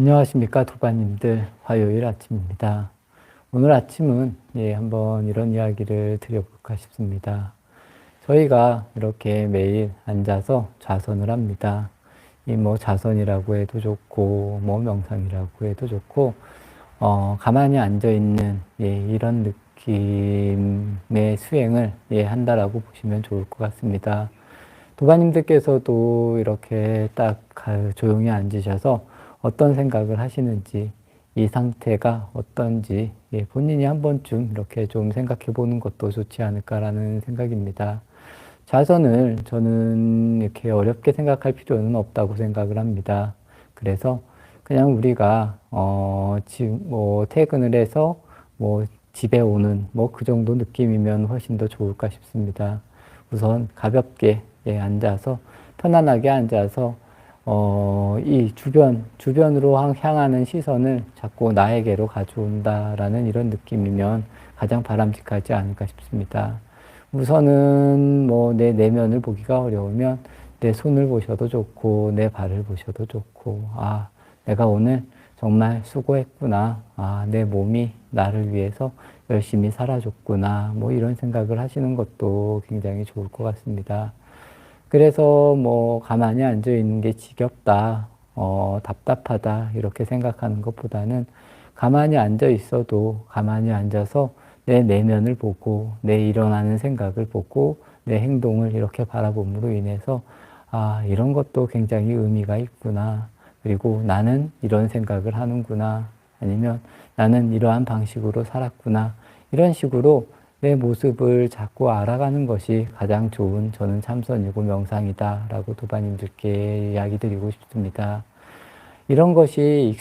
안녕하십니까 도반님들, 화요일 아침입니다. 오늘 아침은 한번 이런 이야기를 드려볼까 싶습니다. 저희가 이렇게 매일 앉아서 좌선을 합니다. 이 뭐 좌선이라고 해도 좋고 뭐 명상이라고 해도 좋고 가만히 앉아 있는 이런 느낌의 수행을 한다라고 보시면 좋을 것 같습니다. 도반님들께서도 이렇게 딱 조용히 앉으셔서 어떤 생각을 하시는지, 이 상태가 어떤지 본인이 한 번쯤 이렇게 좀 생각해 보는 것도 좋지 않을까라는 생각입니다. 자선을 저는 이렇게 어렵게 생각할 필요는 없다고 생각을 합니다. 그래서 그냥 우리가 지금 뭐 퇴근을 해서 뭐 집에 오는 뭐 그 정도 느낌이면 훨씬 더 좋을까 싶습니다. 우선 가볍게 앉아서 편안하게 앉아서 이 주변으로 향하는 시선을 자꾸 나에게로 가져온다라는 이런 느낌이면 가장 바람직하지 않을까 싶습니다. 우선은 뭐 내 내면을 보기가 어려우면 내 손을 보셔도 좋고 내 발을 보셔도 좋고, 내가 오늘 정말 수고했구나. 내 몸이 나를 위해서 열심히 살아줬구나. 뭐 이런 생각을 하시는 것도 굉장히 좋을 것 같습니다. 그래서 뭐 가만히 앉아 있는 게 지겹다, 답답하다 이렇게 생각하는 것보다는 가만히 앉아 있어도 가만히 앉아서 내 내면을 보고 내 일어나는 생각을 보고 내 행동을 이렇게 바라봄으로 인해서 이런 것도 굉장히 의미가 있구나. 그리고 나는 이런 생각을 하는구나. 아니면 나는 이러한 방식으로 살았구나. 이런 식으로 내 모습을 자꾸 알아가는 것이 가장 좋은 저는 참선이고 명상이다 라고 도반님들께 이야기 드리고 싶습니다. 이런 것이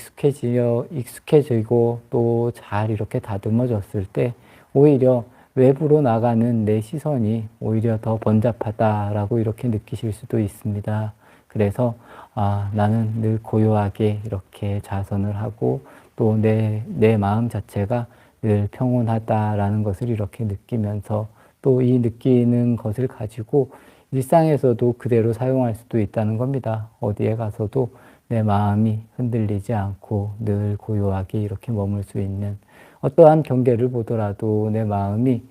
익숙해지고 또 잘 이렇게 다듬어졌을 때 오히려 외부로 나가는 내 시선이 오히려 더 번잡하다라고 이렇게 느끼실 수도 있습니다. 그래서 나는 늘 고요하게 이렇게 자선을 하고 또 내 마음 자체가 늘 평온하다라는 것을 이렇게 느끼면서 또 이 느끼는 것을 가지고 일상에서도 그대로 사용할 수도 있다는 겁니다. 어디에 가서도 내 마음이 흔들리지 않고 늘 고요하게 이렇게 머물 수 있는, 어떠한 경계를 보더라도 내 마음이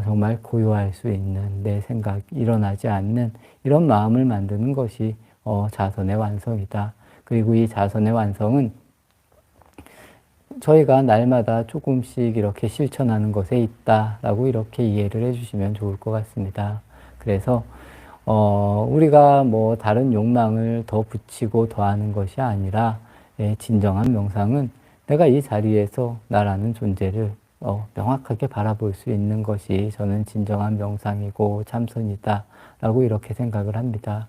정말 고요할 수 있는, 내 생각 일어나지 않는 이런 마음을 만드는 것이 자선의 완성이다. 그리고 이 자선의 완성은 저희가 날마다 조금씩 이렇게 실천하는 것에 있다라고 이렇게 이해를 해주시면 좋을 것 같습니다. 그래서 우리가 뭐 다른 욕망을 더 붙이고 더하는 것이 아니라 진정한 명상은 내가 이 자리에서 나라는 존재를 명확하게 바라볼 수 있는 것이 저는 진정한 명상이고 참선이다 라고 이렇게 생각을 합니다.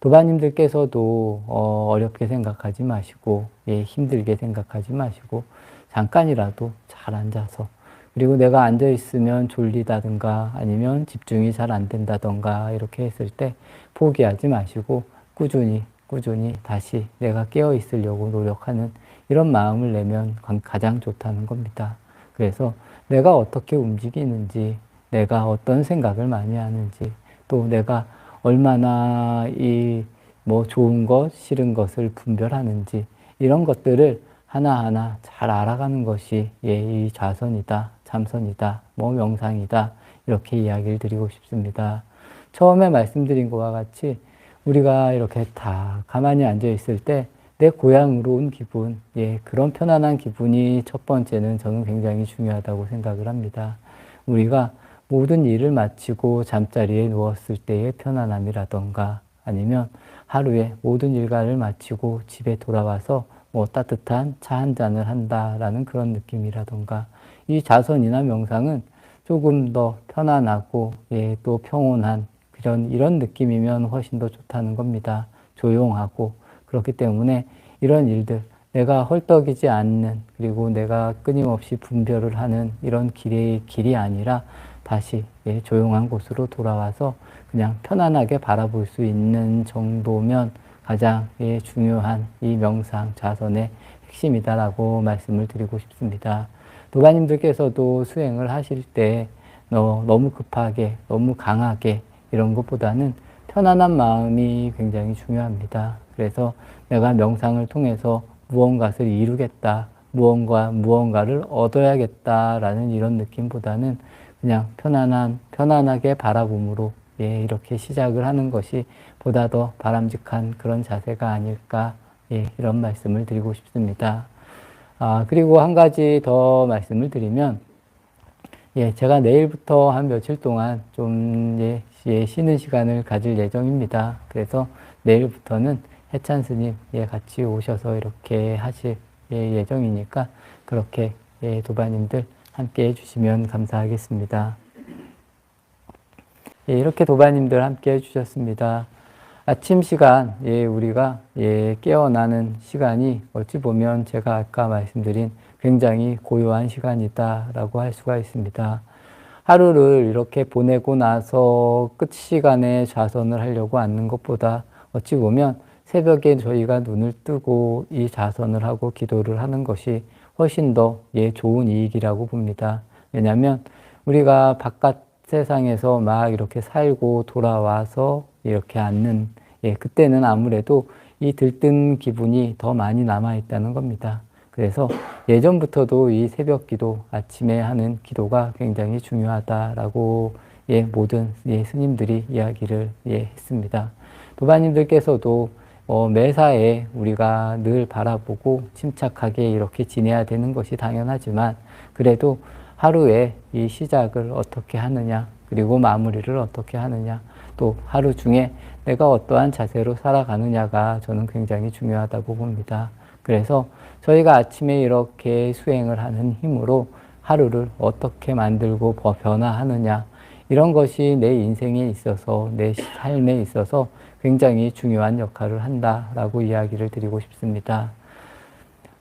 도반님들께서도 어렵게 생각하지 마시고 힘들게 생각하지 마시고 잠깐이라도 잘 앉아서, 그리고 내가 앉아 있으면 졸리다든가 아니면 집중이 잘 안 된다든가 이렇게 했을 때 포기하지 마시고 꾸준히 다시 내가 깨어 있으려고 노력하는 이런 마음을 내면 가장 좋다는 겁니다. 그래서 내가 어떻게 움직이는지, 내가 어떤 생각을 많이 하는지, 또 내가 얼마나 이 뭐 좋은 것, 싫은 것을 분별하는지 이런 것들을 하나하나 잘 알아가는 것이 이 좌선이다, 참선이다, 뭐 명상이다 이렇게 이야기를 드리고 싶습니다. 처음에 말씀드린 것과 같이 우리가 이렇게 다 가만히 앉아 있을 때 내 고향으로 온 기분, 그런 편안한 기분이 첫 번째는 저는 굉장히 중요하다고 생각을 합니다. 우리가 모든 일을 마치고 잠자리에 누웠을 때의 편안함이라던가 아니면 하루에 모든 일과를 마치고 집에 돌아와서 뭐 따뜻한 차 한 잔을 한다라는 그런 느낌이라던가, 이 자선이나 명상은 조금 더 편안하고 또 평온한 이런 느낌이면 훨씬 더 좋다는 겁니다. 조용하고. 그렇기 때문에 이런 일들, 내가 헐떡이지 않는, 그리고 내가 끊임없이 분별을 하는 이런 길이 아니라 다시 조용한 곳으로 돌아와서 그냥 편안하게 바라볼 수 있는 정도면 가장 중요한 이 명상 자선의 핵심이다라고 말씀을 드리고 싶습니다. 도가님들께서도 수행을 하실 때 너무 급하게, 너무 강하게 이런 것보다는 편안한 마음이 굉장히 중요합니다. 그래서 내가 명상을 통해서 무언가를 이루겠다, 무언가를 얻어야겠다라는 이런 느낌보다는 그냥 편안하게 바라봄으로 예, 이렇게 시작을 하는 것이 보다 더 바람직한 그런 자세가 아닐까, 예, 이런 말씀을 드리고 싶습니다. 그리고 한 가지 더 말씀을 드리면, 예, 제가 내일부터 한 며칠 동안 좀, 쉬는 시간을 가질 예정입니다. 그래서 내일부터는 해찬 스님, 같이 오셔서 이렇게 하실, 예정이니까, 그렇게, 도바님들 함께 해주시면 감사하겠습니다. 이렇게 도바님들 함께 해주셨습니다. 아침 시간, 우리가, 깨어나는 시간이 어찌 보면 제가 아까 말씀드린 굉장히 고요한 시간이다라고 할 수가 있습니다. 하루를 이렇게 보내고 나서 끝 시간에 좌선을 하려고 앉는 것보다 어찌 보면 새벽에 저희가 눈을 뜨고 이 좌선을 하고 기도를 하는 것이 훨씬 더 좋은 이익이라고 봅니다. 왜냐하면 우리가 바깥 세상에서 막 이렇게 살고 돌아와서 이렇게 앉는, 그때는 아무래도 이 들뜬 기분이 더 많이 남아있다는 겁니다. 그래서 예전부터도 이 새벽 기도, 아침에 하는 기도가 굉장히 중요하다라고 모든 스님들이 이야기를 했습니다. 도바님들께서도 매사에 우리가 늘 바라보고 침착하게 이렇게 지내야 되는 것이 당연하지만 그래도 하루에 이 시작을 어떻게 하느냐, 그리고 마무리를 어떻게 하느냐, 또 하루 중에 내가 어떠한 자세로 살아가느냐가 저는 굉장히 중요하다고 봅니다. 그래서 저희가 아침에 이렇게 수행을 하는 힘으로 하루를 어떻게 만들고 변화하느냐, 이런 것이 내 인생에 있어서, 내 삶에 있어서 굉장히 중요한 역할을 한다라고 이야기를 드리고 싶습니다.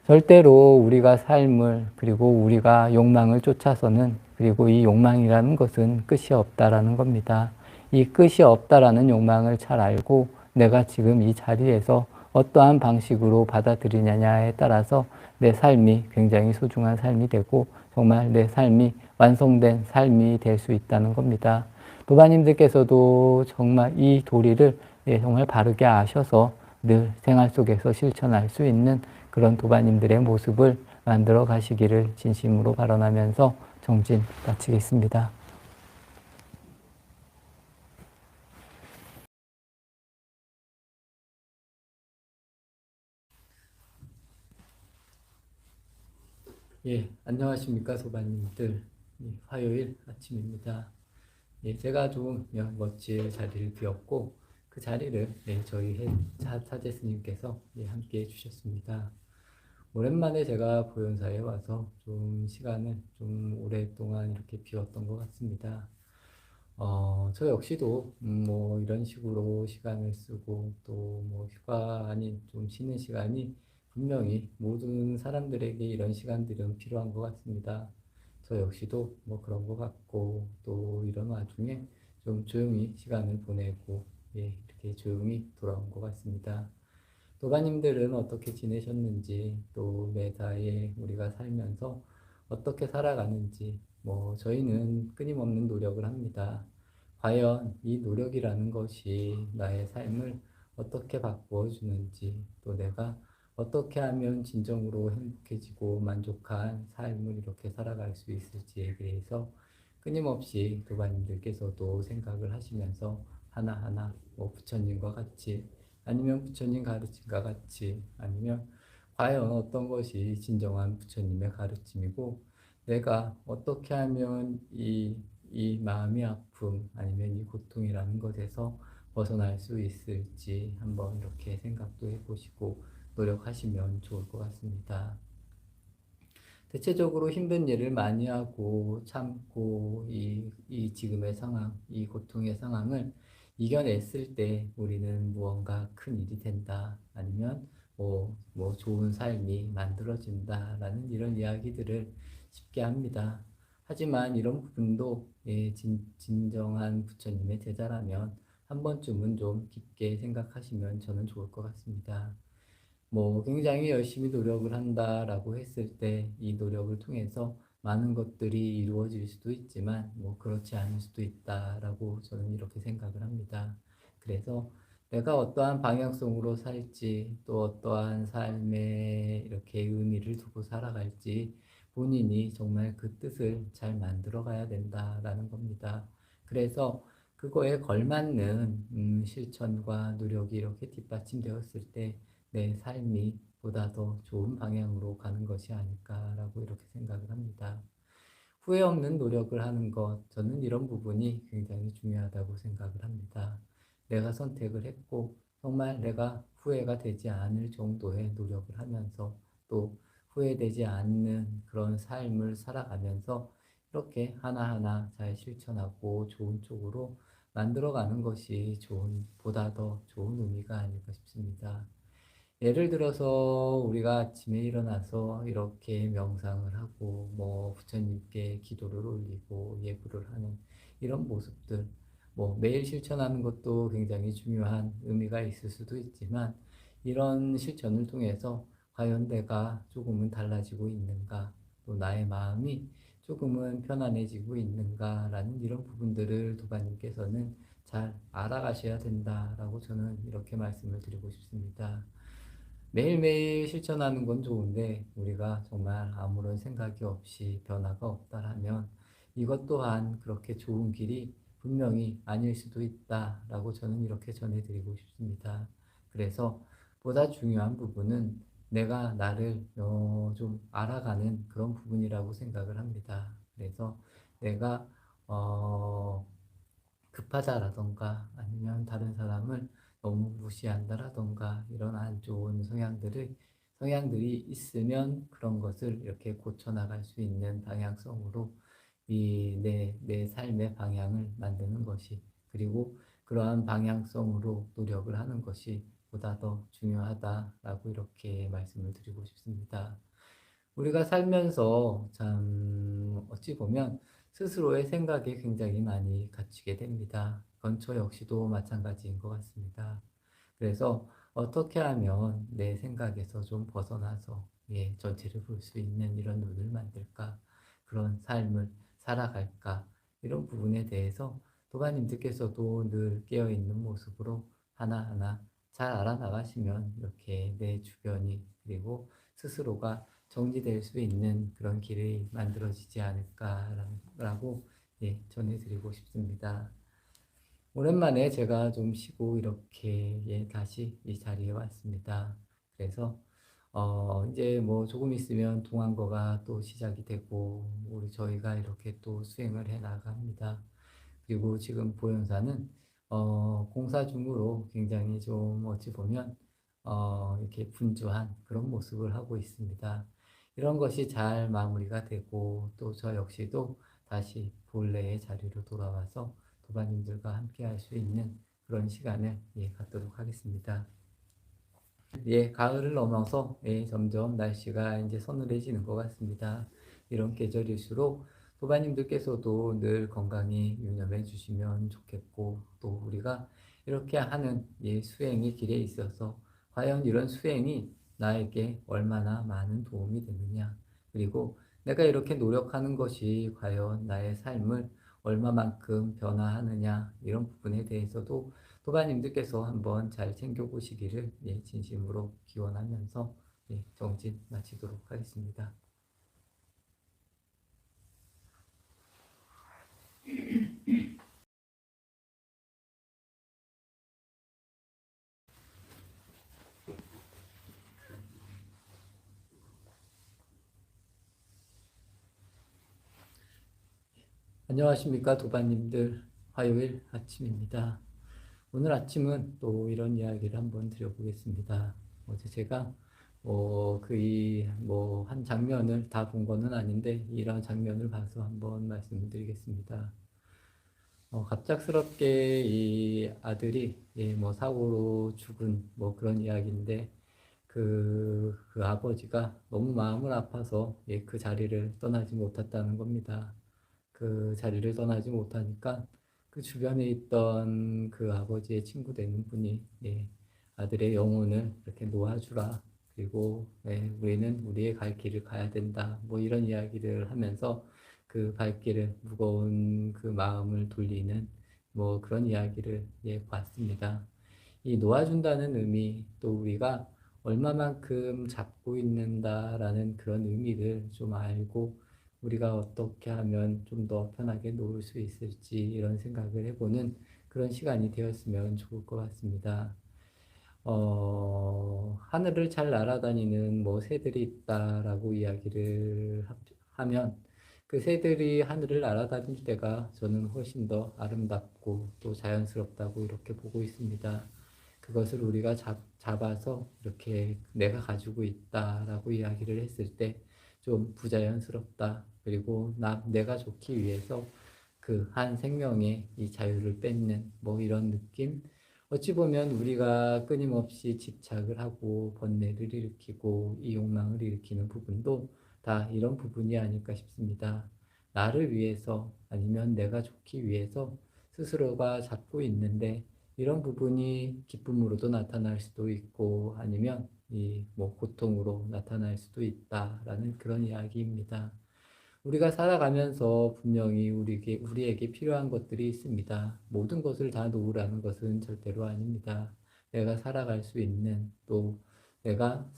절대로 우리가 삶을, 그리고 우리가 욕망을 쫓아서는, 그리고 이 욕망이라는 것은 끝이 없다라는 겁니다. 이 끝이 없다라는 욕망을 잘 알고 내가 지금 이 자리에서 어떠한 방식으로 받아들이냐에 따라서 내 삶이 굉장히 소중한 삶이 되고 정말 내 삶이 완성된 삶이 될 수 있다는 겁니다. 도바님들께서도 정말 이 도리를 정말 바르게 아셔서 늘 생활 속에서 실천할 수 있는 그런 도바님들의 모습을 만들어 가시기를 진심으로 발언하면서 정진 마치겠습니다. 안녕하십니까, 소바님들. 화요일 아침입니다. 제가 좀 멋질 자리를 비웠고, 그 자리를 저희 차재 스님께서 함께 해주셨습니다. 오랜만에 제가 보현사에 와서 좀 시간을 좀 오랫동안 이렇게 비웠던 것 같습니다. 저 역시도 뭐 이런 식으로 시간을 쓰고 또 뭐 휴가 아닌 좀 쉬는 시간이 분명히 모든 사람들에게 이런 시간들은 필요한 것 같습니다. 저 역시도 뭐 그런 것 같고 또 이런 와중에 좀 조용히 시간을 보내고 이렇게 조용히 돌아온 것 같습니다. 도가님들은 어떻게 지내셨는지, 또 매사에 우리가 살면서 어떻게 살아가는지, 뭐, 저희는 끊임없는 노력을 합니다. 과연 이 노력이라는 것이 나의 삶을 어떻게 바꾸어 주는지, 또 내가 어떻게 하면 진정으로 행복해지고 만족한 삶을 이렇게 살아갈 수 있을지에 대해서 끊임없이 도가님들께서도 생각을 하시면서 하나하나 뭐 부처님과 같이 아니면 부처님 가르침과 같이 아니면 과연 어떤 것이 진정한 부처님의 가르침이고 내가 어떻게 하면 이 마음의 아픔 아니면 이 고통이라는 것에서 벗어날 수 있을지 한번 이렇게 생각도 해보시고 노력하시면 좋을 것 같습니다. 대체적으로 힘든 일을 많이 하고 참고 이 지금의 상황, 이 고통의 상황을 이겨냈을 때 우리는 무언가 큰 일이 된다. 아니면 뭐 좋은 삶이 만들어진다라는 이런 이야기들을 쉽게 합니다. 하지만 이런 부분도 진정한 부처님의 제자라면 한 번쯤은 좀 깊게 생각하시면 저는 좋을 것 같습니다. 뭐 굉장히 열심히 노력을 한다라고 했을 때 이 노력을 통해서 많은 것들이 이루어질 수도 있지만 뭐 그렇지 않을 수도 있다라고 저는 이렇게 생각을 합니다. 그래서 내가 어떠한 방향성으로 살지, 또 어떠한 삶에 이렇게 의미를 두고 살아갈지 본인이 정말 그 뜻을 잘 만들어 가야 된다라는 겁니다. 그래서 그거에 걸맞는 실천과 노력이 이렇게 뒷받침되었을 때 내 삶이 보다 더 좋은 방향으로 가는 것이 아닐까라고 이렇게 생각을 합니다. 후회 없는 노력을 하는 것, 저는 이런 부분이 굉장히 중요하다고 생각을 합니다. 내가 선택을 했고, 정말 내가 후회가 되지 않을 정도의 노력을 하면서 또 후회되지 않는 그런 삶을 살아가면서 이렇게 하나하나 잘 실천하고 좋은 쪽으로 만들어가는 것이 보다 더 좋은 의미가 아닐까 싶습니다. 예를 들어서 우리가 아침에 일어나서 이렇게 명상을 하고 뭐 부처님께 기도를 올리고 예불을 하는 이런 모습들, 뭐 매일 실천하는 것도 굉장히 중요한 의미가 있을 수도 있지만 이런 실천을 통해서 과연 내가 조금은 달라지고 있는가, 또 나의 마음이 조금은 편안해지고 있는가라는 이런 부분들을 도바님께서는 잘 알아가셔야 된다라고 저는 이렇게 말씀을 드리고 싶습니다. 매일매일 실천하는 건 좋은데 우리가 정말 아무런 생각이 없이 변화가 없다라면 이것 또한 그렇게 좋은 길이 분명히 아닐 수도 있다라고 저는 이렇게 전해드리고 싶습니다. 그래서 보다 중요한 부분은 내가 나를 좀 알아가는 그런 부분이라고 생각을 합니다. 그래서 내가 어, 급하다라던가 아니면 다른 사람을 너무 무시한다라던가 이런 안 좋은 성향들이 있으면 그런 것을 이렇게 고쳐나갈 수 있는 방향성으로 내 삶의 방향을 만드는 것이 그리고 그러한 방향성으로 노력을 하는 것이 보다 더 중요하다라고 이렇게 말씀을 드리고 싶습니다. 우리가 살면서 참 어찌 보면 스스로의 생각에 굉장히 많이 갇히게 됩니다. 그건 저 역시도 마찬가지인 것 같습니다. 그래서 어떻게 하면 내 생각에서 좀 벗어나서 전체를 볼 수 있는 이런 눈을 만들까? 그런 삶을 살아갈까? 이런 부분에 대해서 도가님들께서도 늘 깨어있는 모습으로 하나하나 잘 알아나가시면 이렇게 내 주변이 그리고 스스로가 정지될 수 있는 그런 길이 만들어지지 않을까라고 전해드리고 싶습니다. 오랜만에 제가 좀 쉬고 이렇게 다시 이 자리에 왔습니다. 그래서 이제 뭐 조금 있으면 동안거가 또 시작이 되고 우리 저희가 이렇게 또 수행을 해 나갑니다. 그리고 지금 보현사는 공사 중으로 굉장히 좀 어찌 보면 이렇게 분주한 그런 모습을 하고 있습니다. 이런 것이 잘 마무리가 되고 또 저 역시도 다시 본래의 자리로 돌아와서 도반님들과 함께 할 수 있는 그런 시간을 갖도록 하겠습니다. 가을을 넘어서 점점 날씨가 이제 서늘해지는 것 같습니다. 이런 계절일수록 도바님들께서도 늘 건강히 유념해 주시면 좋겠고, 또 우리가 이렇게 하는 수행의 길에 있어서 과연 이런 수행이 나에게 얼마나 많은 도움이 되느냐, 그리고 내가 이렇게 노력하는 것이 과연 나의 삶을 얼마만큼 변화하느냐, 이런 부분에 대해서도 도바님들께서 한번 잘 챙겨보시기를 진심으로 기원하면서 정진 마치도록 하겠습니다. 안녕하십니까 도바님들, 화요일 아침입니다. 오늘 아침은 또 이런 이야기를 한번 드려보겠습니다. 어제 제가 한 장면을 다 본 거는 아닌데 이런 장면을 봐서 한번 말씀을 드리겠습니다. 갑작스럽게 이 아들이 뭐 사고로 죽은 뭐 그런 이야기인데 그 아버지가 너무 마음을 아파서 그 자리를 떠나지 못했다는 겁니다. 그 자리를 떠나지 못하니까 그 주변에 있던 그 아버지의 친구 되는 분이 아들의 영혼을 이렇게 놓아주라. 그리고 우리는 우리의 갈 길을 가야 된다. 뭐 이런 이야기를 하면서 그 발길을 무거운 그 마음을 돌리는 뭐 그런 이야기를 봤습니다. 이 놓아준다는 의미, 또 우리가 얼마만큼 잡고 있는다라는 그런 의미를 좀 알고 우리가 어떻게 하면 좀 더 편하게 놓을 수 있을지 이런 생각을 해보는 그런 시간이 되었으면 좋을 것 같습니다. 하늘을 잘 날아다니는 뭐 새들이 있다라고 이야기를 하면 그 새들이 하늘을 날아다닐 때가 저는 훨씬 더 아름답고 또 자연스럽다고 이렇게 보고 있습니다. 그것을 우리가 잡아서 이렇게 내가 가지고 있다라고 이야기를 했을 때 좀 부자연스럽다. 그리고 내가 좋기 위해서 그 한 생명의 이 자유를 뺏는 뭐 이런 느낌? 어찌 보면 우리가 끊임없이 집착을 하고 번뇌를 일으키고 이 욕망을 일으키는 부분도 다 이런 부분이 아닐까 싶습니다. 나를 위해서 아니면 내가 좋기 위해서 스스로가 잡고 있는데 이런 부분이 기쁨으로도 나타날 수도 있고 아니면 이 뭐 고통으로 나타날 수도 있다라는 그런 이야기입니다. 우리가 살아가면서 분명히 우리에게 필요한 것들이 있습니다. 모든 것을 다 놓으라는 것은 절대로 아닙니다. 내가 살아갈 수 있는 또 내가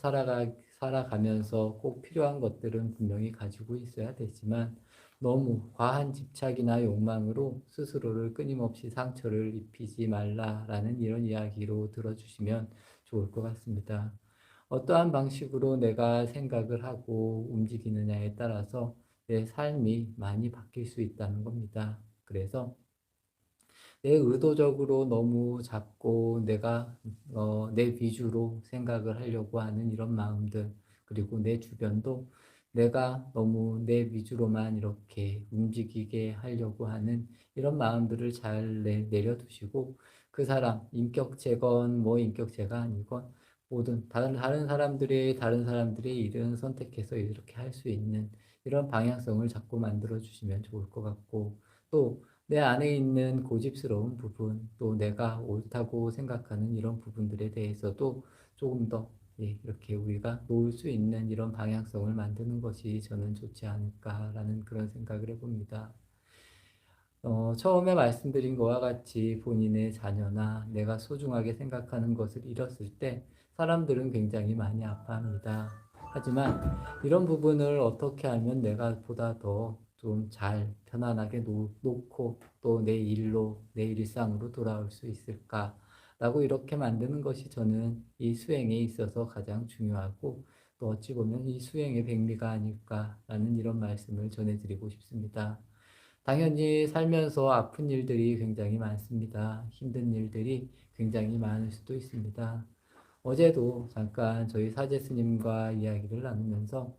살아가면서 꼭 필요한 것들은 분명히 가지고 있어야 되지만 너무 과한 집착이나 욕망으로 스스로를 끊임없이 상처를 입히지 말라라는 이런 이야기로 들어주시면 좋을 것 같습니다. 어떠한 방식으로 내가 생각을 하고 움직이느냐에 따라서 내 삶이 많이 바뀔 수 있다는 겁니다. 그래서 내 의도적으로 너무 잡고 내 위주로 생각을 하려고 하는 이런 마음들, 그리고 내 주변도 내가 너무 내 위주로만 이렇게 움직이게 하려고 하는 이런 마음들을 잘 내려두시고 그 사람, 인격체건 뭐 인격체가 아니건 모든 다른 사람들의 일은 선택해서 이렇게 할 수 있는 이런 방향성을 자꾸 만들어 주시면 좋을 것 같고 또 내 안에 있는 고집스러운 부분, 또 내가 옳다고 생각하는 이런 부분들에 대해서도 조금 더 이렇게 우리가 놓을 수 있는 이런 방향성을 만드는 것이 저는 좋지 않을까라는 그런 생각을 해봅니다. 처음에 말씀드린 것과 같이 본인의 자녀나 내가 소중하게 생각하는 것을 잃었을 때 사람들은 굉장히 많이 아파합니다. 하지만 이런 부분을 어떻게 하면 내가 보다 더 좀 잘 편안하게 놓고 또 내 일로, 내 일상으로 돌아올 수 있을까라고 이렇게 만드는 것이 저는 이 수행에 있어서 가장 중요하고 또 어찌 보면 이 수행의 백미가 아닐까라는 이런 말씀을 전해드리고 싶습니다. 당연히 살면서 아픈 일들이 굉장히 많습니다. 힘든 일들이 굉장히 많을 수도 있습니다. 어제도 잠깐 저희 사제 스님과 이야기를 나누면서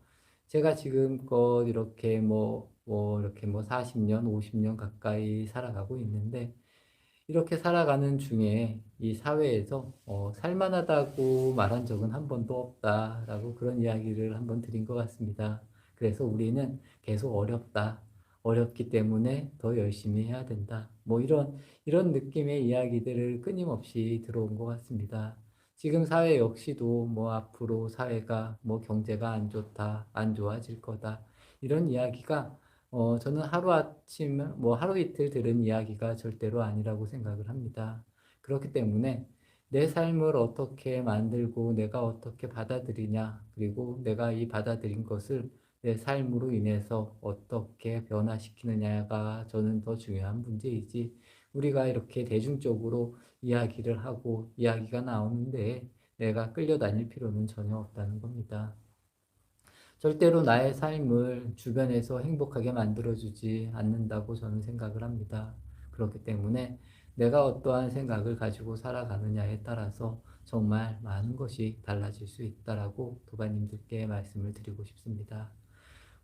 제가 지금껏 이렇게 뭐 40년, 50년 가까이 살아가고 있는데 이렇게 살아가는 중에 이 사회에서 살만하다고 말한 적은 한 번도 없다라고 그런 이야기를 한번 드린 것 같습니다. 그래서 우리는 계속 어렵다. 어렵기 때문에 더 열심히 해야 된다. 뭐 이런 느낌의 이야기들을 끊임없이 들어온 것 같습니다. 지금 사회 역시도 뭐 앞으로 사회가 뭐 경제가 안 좋다, 안 좋아질 거다. 이런 이야기가 저는 하루아침, 뭐 하루 이틀 들은 이야기가 절대로 아니라고 생각을 합니다. 그렇기 때문에 내 삶을 어떻게 만들고 내가 어떻게 받아들이냐, 그리고 내가 이 받아들인 것을 내 삶으로 인해서 어떻게 변화시키느냐가 저는 더 중요한 문제이지, 우리가 이렇게 대중적으로 이야기를 하고 이야기가 나오는데 내가 끌려다닐 필요는 전혀 없다는 겁니다. 절대로 나의 삶을 주변에서 행복하게 만들어주지 않는다고 저는 생각을 합니다. 그렇기 때문에 내가 어떠한 생각을 가지고 살아가느냐에 따라서 정말 많은 것이 달라질 수 있다라고 도반님들께 말씀을 드리고 싶습니다.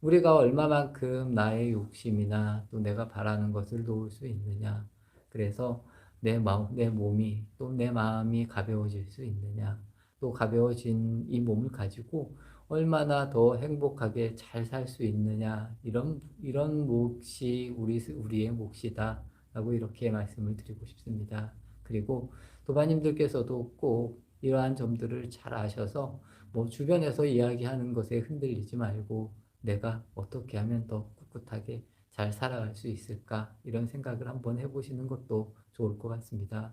우리가 얼마만큼 나의 욕심이나 또 내가 바라는 것을 놓을 수 있느냐. 그래서 내 몸이 또 내 마음이 가벼워질 수 있느냐. 또 가벼워진 이 몸을 가지고 얼마나 더 행복하게 잘 살 수 있느냐. 이런 몫이 우리의 몫이다. 라고 이렇게 말씀을 드리고 싶습니다. 그리고 도바님들께서도 꼭 이러한 점들을 잘 아셔서 뭐 주변에서 이야기하는 것에 흔들리지 말고 내가 어떻게 하면 더 꿋꿋하게 잘 살아갈 수 있을까? 이런 생각을 한번 해보시는 것도 좋을 것 같습니다.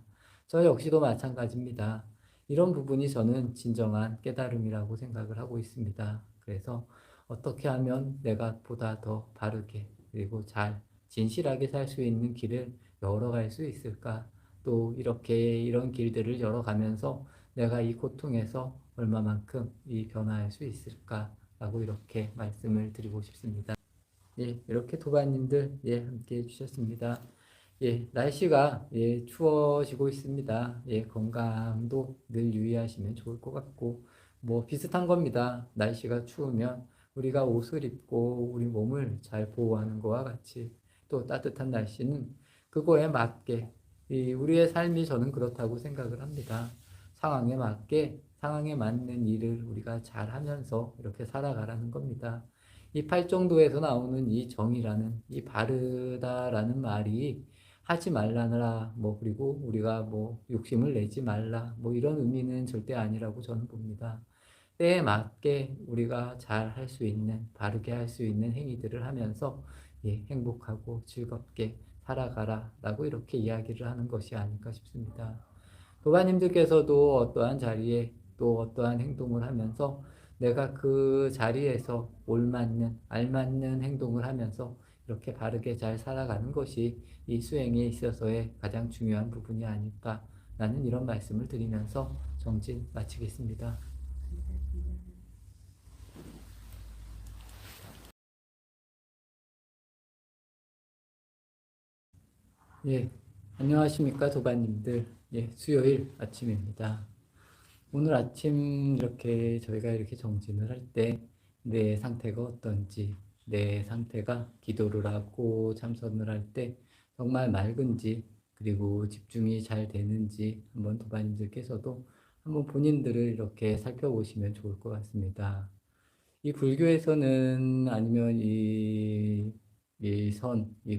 저 역시도 마찬가지입니다. 이런 부분이 저는 진정한 깨달음이라고 생각을 하고 있습니다. 그래서 어떻게 하면 내가 보다 더 바르게 그리고 잘 진실하게 살 수 있는 길을 열어갈 수 있을까? 또 이렇게 이런 길들을 열어가면서 내가 이 고통에서 얼마만큼 이 변화할 수 있을까라고 이렇게 말씀을 드리고 싶습니다. 예, 이렇게 도반님들 예, 함께 해주셨습니다. 예, 날씨가 예, 추워지고 있습니다. 예, 건강도 늘 유의하시면 좋을 것 같고, 뭐 비슷한 겁니다. 날씨가 추우면 우리가 옷을 입고 우리 몸을 잘 보호하는 것과 같이 또 따뜻한 날씨는 그거에 맞게 우리의 삶이 저는 그렇다고 생각을 합니다. 상황에 맞게 상황에 맞는 일을 우리가 잘 하면서 이렇게 살아가라는 겁니다. 이 팔정도에서 나오는 이 정이라는 이 바르다라는 말이 하지 말라느라 뭐 그리고 우리가 뭐 욕심을 내지 말라 뭐 이런 의미는 절대 아니라고 저는 봅니다. 때에 맞게 우리가 잘 할 수 있는 바르게 할 수 있는 행위들을 하면서 예, 행복하고 즐겁게 살아가라라고 이렇게 이야기를 하는 것이 아닐까 싶습니다. 도반님들께서도 어떠한 자리에 또 어떠한 행동을 하면서 내가 그 자리에서 올맞는, 알맞는 행동을 하면서 이렇게 바르게 잘 살아가는 것이 이 수행에 있어서의 가장 중요한 부분이 아닐까 라는 이런 말씀을 드리면서 정진 마치겠습니다. 예, 안녕하십니까 도반님들. 예, 수요일 아침입니다. 오늘 아침 이렇게 저희가 이렇게 정진을 할 때 내 상태가 어떤지, 내 상태가 기도를 하고 참선을 할 때 정말 맑은지, 그리고 집중이 잘 되는지 한번 도반님들께서도 한번 본인들을 이렇게 살펴보시면 좋을 것 같습니다. 이 불교에서는 아니면 이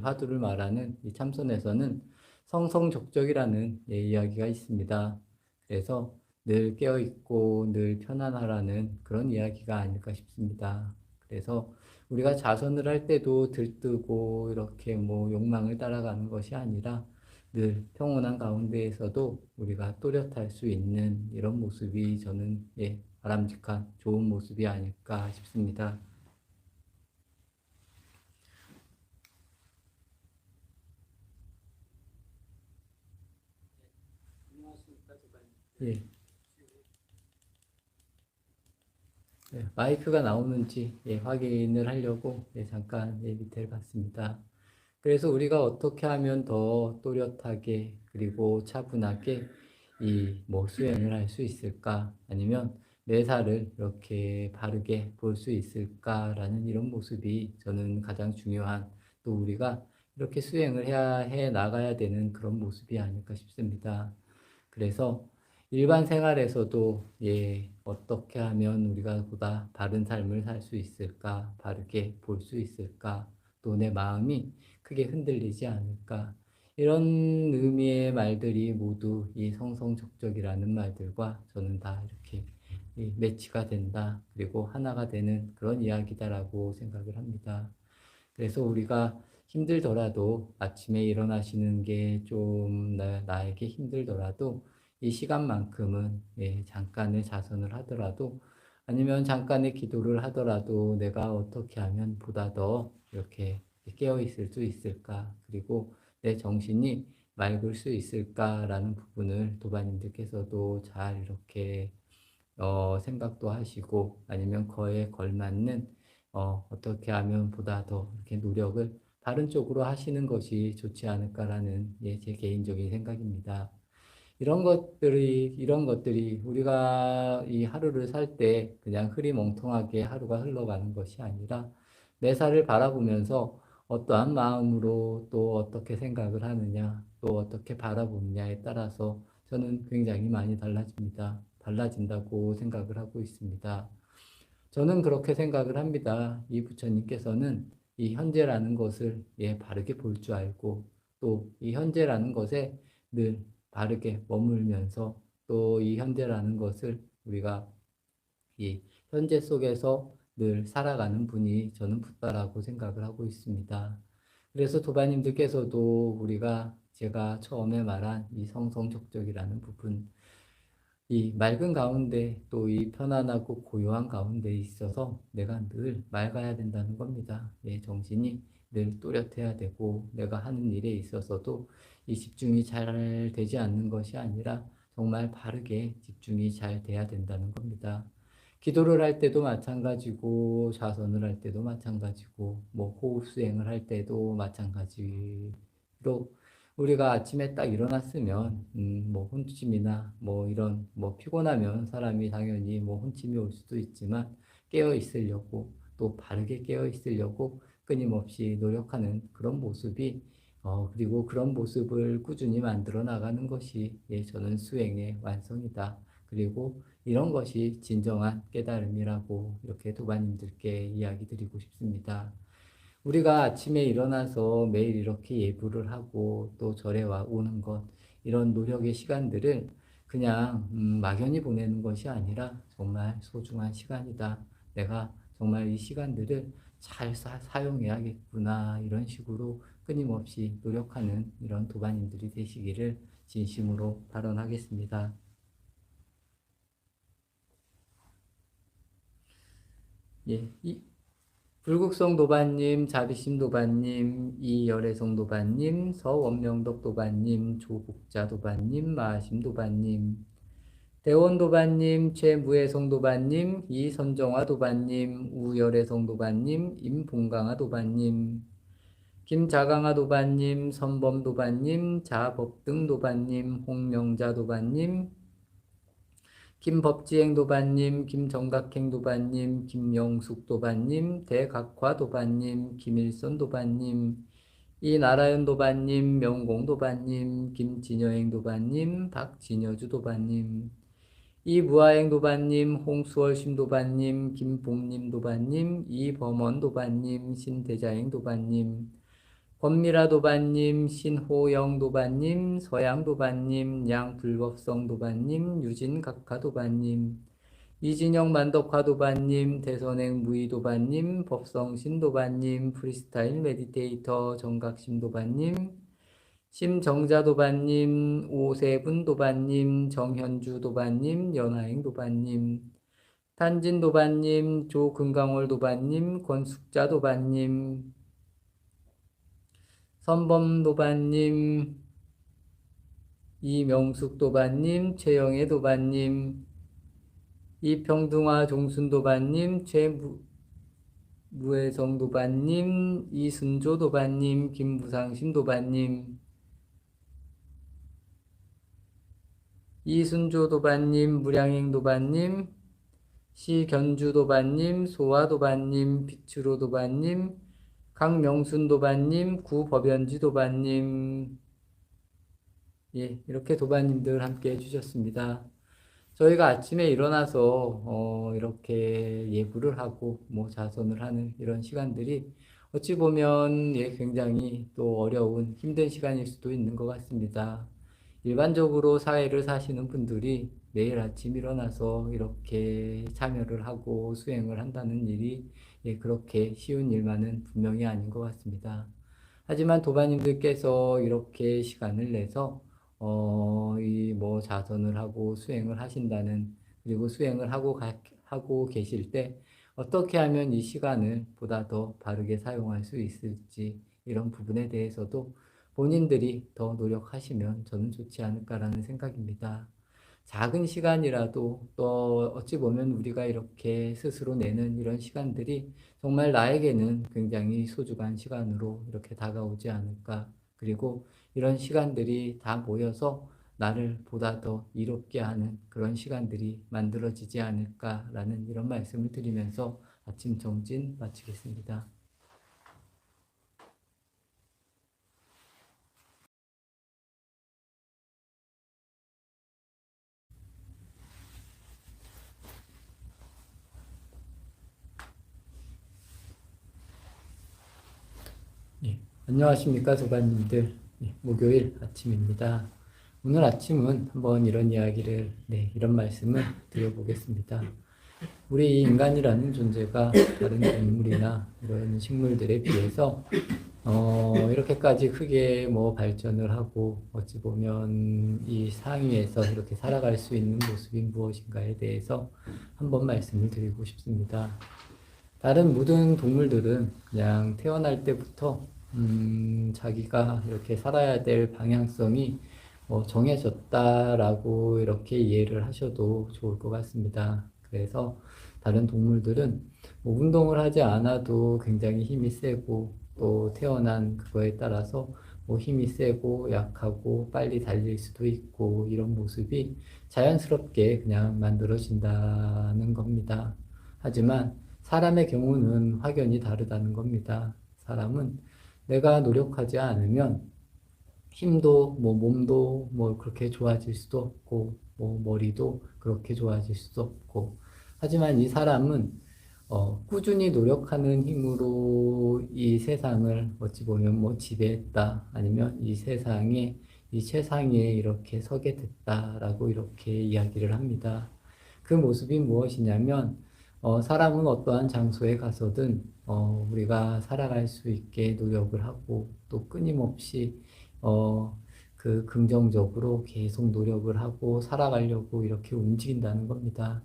화두를 말하는 이 참선에서는 성성족적이라는 예, 이야기가 있습니다. 그래서 늘 깨어있고 늘 편안하라는 그런 이야기가 아닐까 싶습니다. 그래서 우리가 자선을 할 때도 들뜨고 이렇게 뭐 욕망을 따라가는 것이 아니라 늘 평온한 가운데에서도 우리가 또렷할 수 있는 이런 모습이 저는 예, 바람직한 좋은 모습이 아닐까 싶습니다. 예, 예, 마이크가 나오는지 예, 확인을 하려고 예, 잠깐 예, 밑에를 봤습니다. 그래서 우리가 어떻게 하면 더 또렷하게 그리고 차분하게 이 뭐 수행을 할 수 있을까? 아니면 매사를 이렇게 바르게 볼 수 있을까라는 이런 모습이 저는 가장 중요한 또 우리가 이렇게 수행을 해 나가야 되는 그런 모습이 아닐까 싶습니다. 그래서 일반 생활에서도 예, 어떻게 하면 우리가 보다 바른 삶을 살 수 있을까? 바르게 볼 수 있을까? 또 내 마음이 크게 흔들리지 않을까? 이런 의미의 말들이 모두 이 성성적적이라는 말들과 저는 다 이렇게 매치가 된다. 그리고 하나가 되는 그런 이야기다라고 생각을 합니다. 그래서 우리가 힘들더라도 아침에 일어나시는 게 좀 나에게 힘들더라도 이 시간만큼은 예, 잠깐의 자선을 하더라도 아니면 잠깐의 기도를 하더라도 내가 어떻게 하면 보다 더 이렇게 깨어 있을 수 있을까? 그리고 내 정신이 맑을 수 있을까라는 부분을 도반님들께서도 잘 이렇게 생각도 하시고 아니면 그에 걸맞는 어떻게 하면 보다 더 이렇게 노력을 바른 쪽으로 하시는 것이 좋지 않을까라는 예, 제 개인적인 생각입니다. 이런 것들이 우리가 이 하루를 살 때 그냥 흐리멍텅하게 하루가 흘러가는 것이 아니라 매사를 바라보면서 어떠한 마음으로 또 어떻게 생각을 하느냐, 또 어떻게 바라보느냐에 따라서 저는 굉장히 많이 달라집니다. 달라진다고 생각을 하고 있습니다. 저는 그렇게 생각을 합니다. 이 부처님께서는 이 현재라는 것을 예, 바르게 볼 줄 알고 또 이 현재라는 것에 늘 바르게 머물면서 또 이 현재라는 것을 우리가 이 현재 속에서 늘 살아가는 분이 저는 붓다라고 생각을 하고 있습니다. 그래서 도반님들께서도 우리가 제가 처음에 말한 이 성성적적이라는 부분, 이 맑은 가운데 또 이 편안하고 고요한 가운데 있어서 내가 늘 맑아야 된다는 겁니다. 내 정신이 늘 또렷해야 되고 내가 하는 일에 있어서도 이 집중이 잘 되지 않는 것이 아니라 정말 바르게 집중이 잘 돼야 된다는 겁니다. 기도를 할 때도 마찬가지고 좌선을 할 때도 마찬가지고 뭐 호흡 수행을 할 때도 마찬가지로 우리가 아침에 딱 일어났으면 뭐 혼침이나 뭐 이런 뭐 피곤하면 사람이 당연히 뭐 혼침이 올 수도 있지만 깨어 있으려고 또 바르게 깨어 있으려고 끊임없이 노력하는 그런 모습이 그리고 그런 모습을 꾸준히 만들어 나가는 것이 저는 수행의 완성이다. 그리고 이런 것이 진정한 깨달음이라고 이렇게 도반님들께 이야기 드리고 싶습니다. 우리가 아침에 일어나서 매일 이렇게 예불을 하고 또 절에 오는 것, 이런 노력의 시간들을 그냥 막연히 보내는 것이 아니라 정말 소중한 시간이다. 내가 정말 이 시간들을 잘 사용해야겠구나. 이런 식으로 끊임없이 노력하는 이런 도반님들이 되시기를 진심으로 발언하겠습니다. 예, 불국성 도반님, 자비심 도반님, 이열애성 도반님, 서원명덕 도반님, 조국자 도반님, 마심 도반님, 대원 도반님, 최무애성 도반님, 이선정화 도반님, 우열애성 도반님, 임봉강화 도반님, 김자강화 도반님, 선범 도반님, 자법등 도반님, 홍명자 도반님, 김법지행 도반님, 김정각행 도반님, 김영숙 도반님, 대각화 도반님, 김일선 도반님, 이나라연 도반님, 명공 도반님, 김진여행 도반님, 박진여주 도반님, 이무아행 도반님, 홍수월심 도반님, 김봉님 도반님, 이범원 도반님, 신대자행 도반님, 권미라 도반님, 신호영 도반님, 서양 도반님, 양불법성 도반님, 유진각하 도반님, 이진영 만덕화 도반님, 대선행 무의 도반님, 법성신 도반님, 프리스타일 메디테이터 정각심 도반님, 심정자 도반님, 오세분 도반님, 정현주 도반님, 연하행 도반님, 탄진 도반님, 조금강월 도반님, 권숙자 도반님, 선범 도반님, 이명숙 도반님, 최영애 도반님, 이평등화 종순 도반님, 최무혜성 도반님, 이순조 도반님, 김무상심 도반님, 이순조 도반님, 무량행 도반님, 시견주 도반님, 소화 도반님, 비추로 도반님, 강명순 도반님, 구법연지 도반님, 예, 이렇게 도반님들 함께 해주셨습니다. 저희가 아침에 일어나서 이렇게 예불을 하고 뭐 자선을 하는 이런 시간들이 어찌 보면 굉장히 또 어려운 힘든 시간일 수도 있는 것 같습니다. 일반적으로 사회를 사시는 분들이 매일 아침 일어나서 이렇게 참여를 하고 수행을 한다는 일이 그렇게 쉬운 일만은 분명히 아닌 것 같습니다. 하지만 도반님들께서 이렇게 시간을 내서 이 뭐 자선을 하고 수행을 하신다는, 그리고 수행을 하고 계실 때 어떻게 하면 이 시간을 보다 더 바르게 사용할 수 있을지, 이런 부분에 대해서도 본인들이 더 노력하시면 저는 좋지 않을까라는 생각입니다. 작은 시간이라도 또 어찌 보면 우리가 이렇게 스스로 내는 이런 시간들이 정말 나에게는 굉장히 소중한 시간으로 이렇게 다가오지 않을까. 그리고 이런 시간들이 다 모여서 나를 보다 더 이롭게 하는 그런 시간들이 만들어지지 않을까라는 이런 말씀을 드리면서 아침 정진 마치겠습니다. 예, 안녕하십니까 도반님들. 목요일 아침입니다. 오늘 아침은 한번 이런 이야기를, 이런 말씀을 드려보겠습니다. 우리 인간이라는 존재가 다른 동물이나 이런 식물들에 비해서 이렇게까지 크게 뭐 발전을 하고 어찌 보면 이 상위에서 이렇게 살아갈 수 있는 모습이 무엇인가에 대해서 한번 말씀을 드리고 싶습니다. 다른 모든 동물들은 그냥 태어날 때부터 자기가 이렇게 살아야 될 방향성이 정해졌다라고 이렇게 이해를 하셔도 좋을 것 같습니다. 그래서 다른 동물들은 뭐 운동을 하지 않아도 굉장히 힘이 세고 또 태어난 그거에 따라서 뭐 힘이 세고 약하고 빨리 달릴 수도 있고 이런 모습이 자연스럽게 그냥 만들어진다는 겁니다. 하지만 사람의 경우는 확연히 다르다는 겁니다. 사람은 내가 노력하지 않으면 힘도 뭐 몸도 뭐 그렇게 좋아질 수도 없고 뭐 머리도 그렇게 좋아질 수도 없고 하지만 이 사람은 꾸준히 노력하는 힘으로 이 세상을 어찌 보면 뭐 지배했다 아니면 이 세상에 이 최상위에 이렇게 서게 됐다라고 이렇게 이야기를 합니다. 그 모습이 무엇이냐면 사람은 어떠한 장소에 가서든 우리가 살아갈 수 있게 노력을 하고 또 끊임없이 그 긍정적으로 계속 노력을 하고 살아가려고 이렇게 움직인다는 겁니다.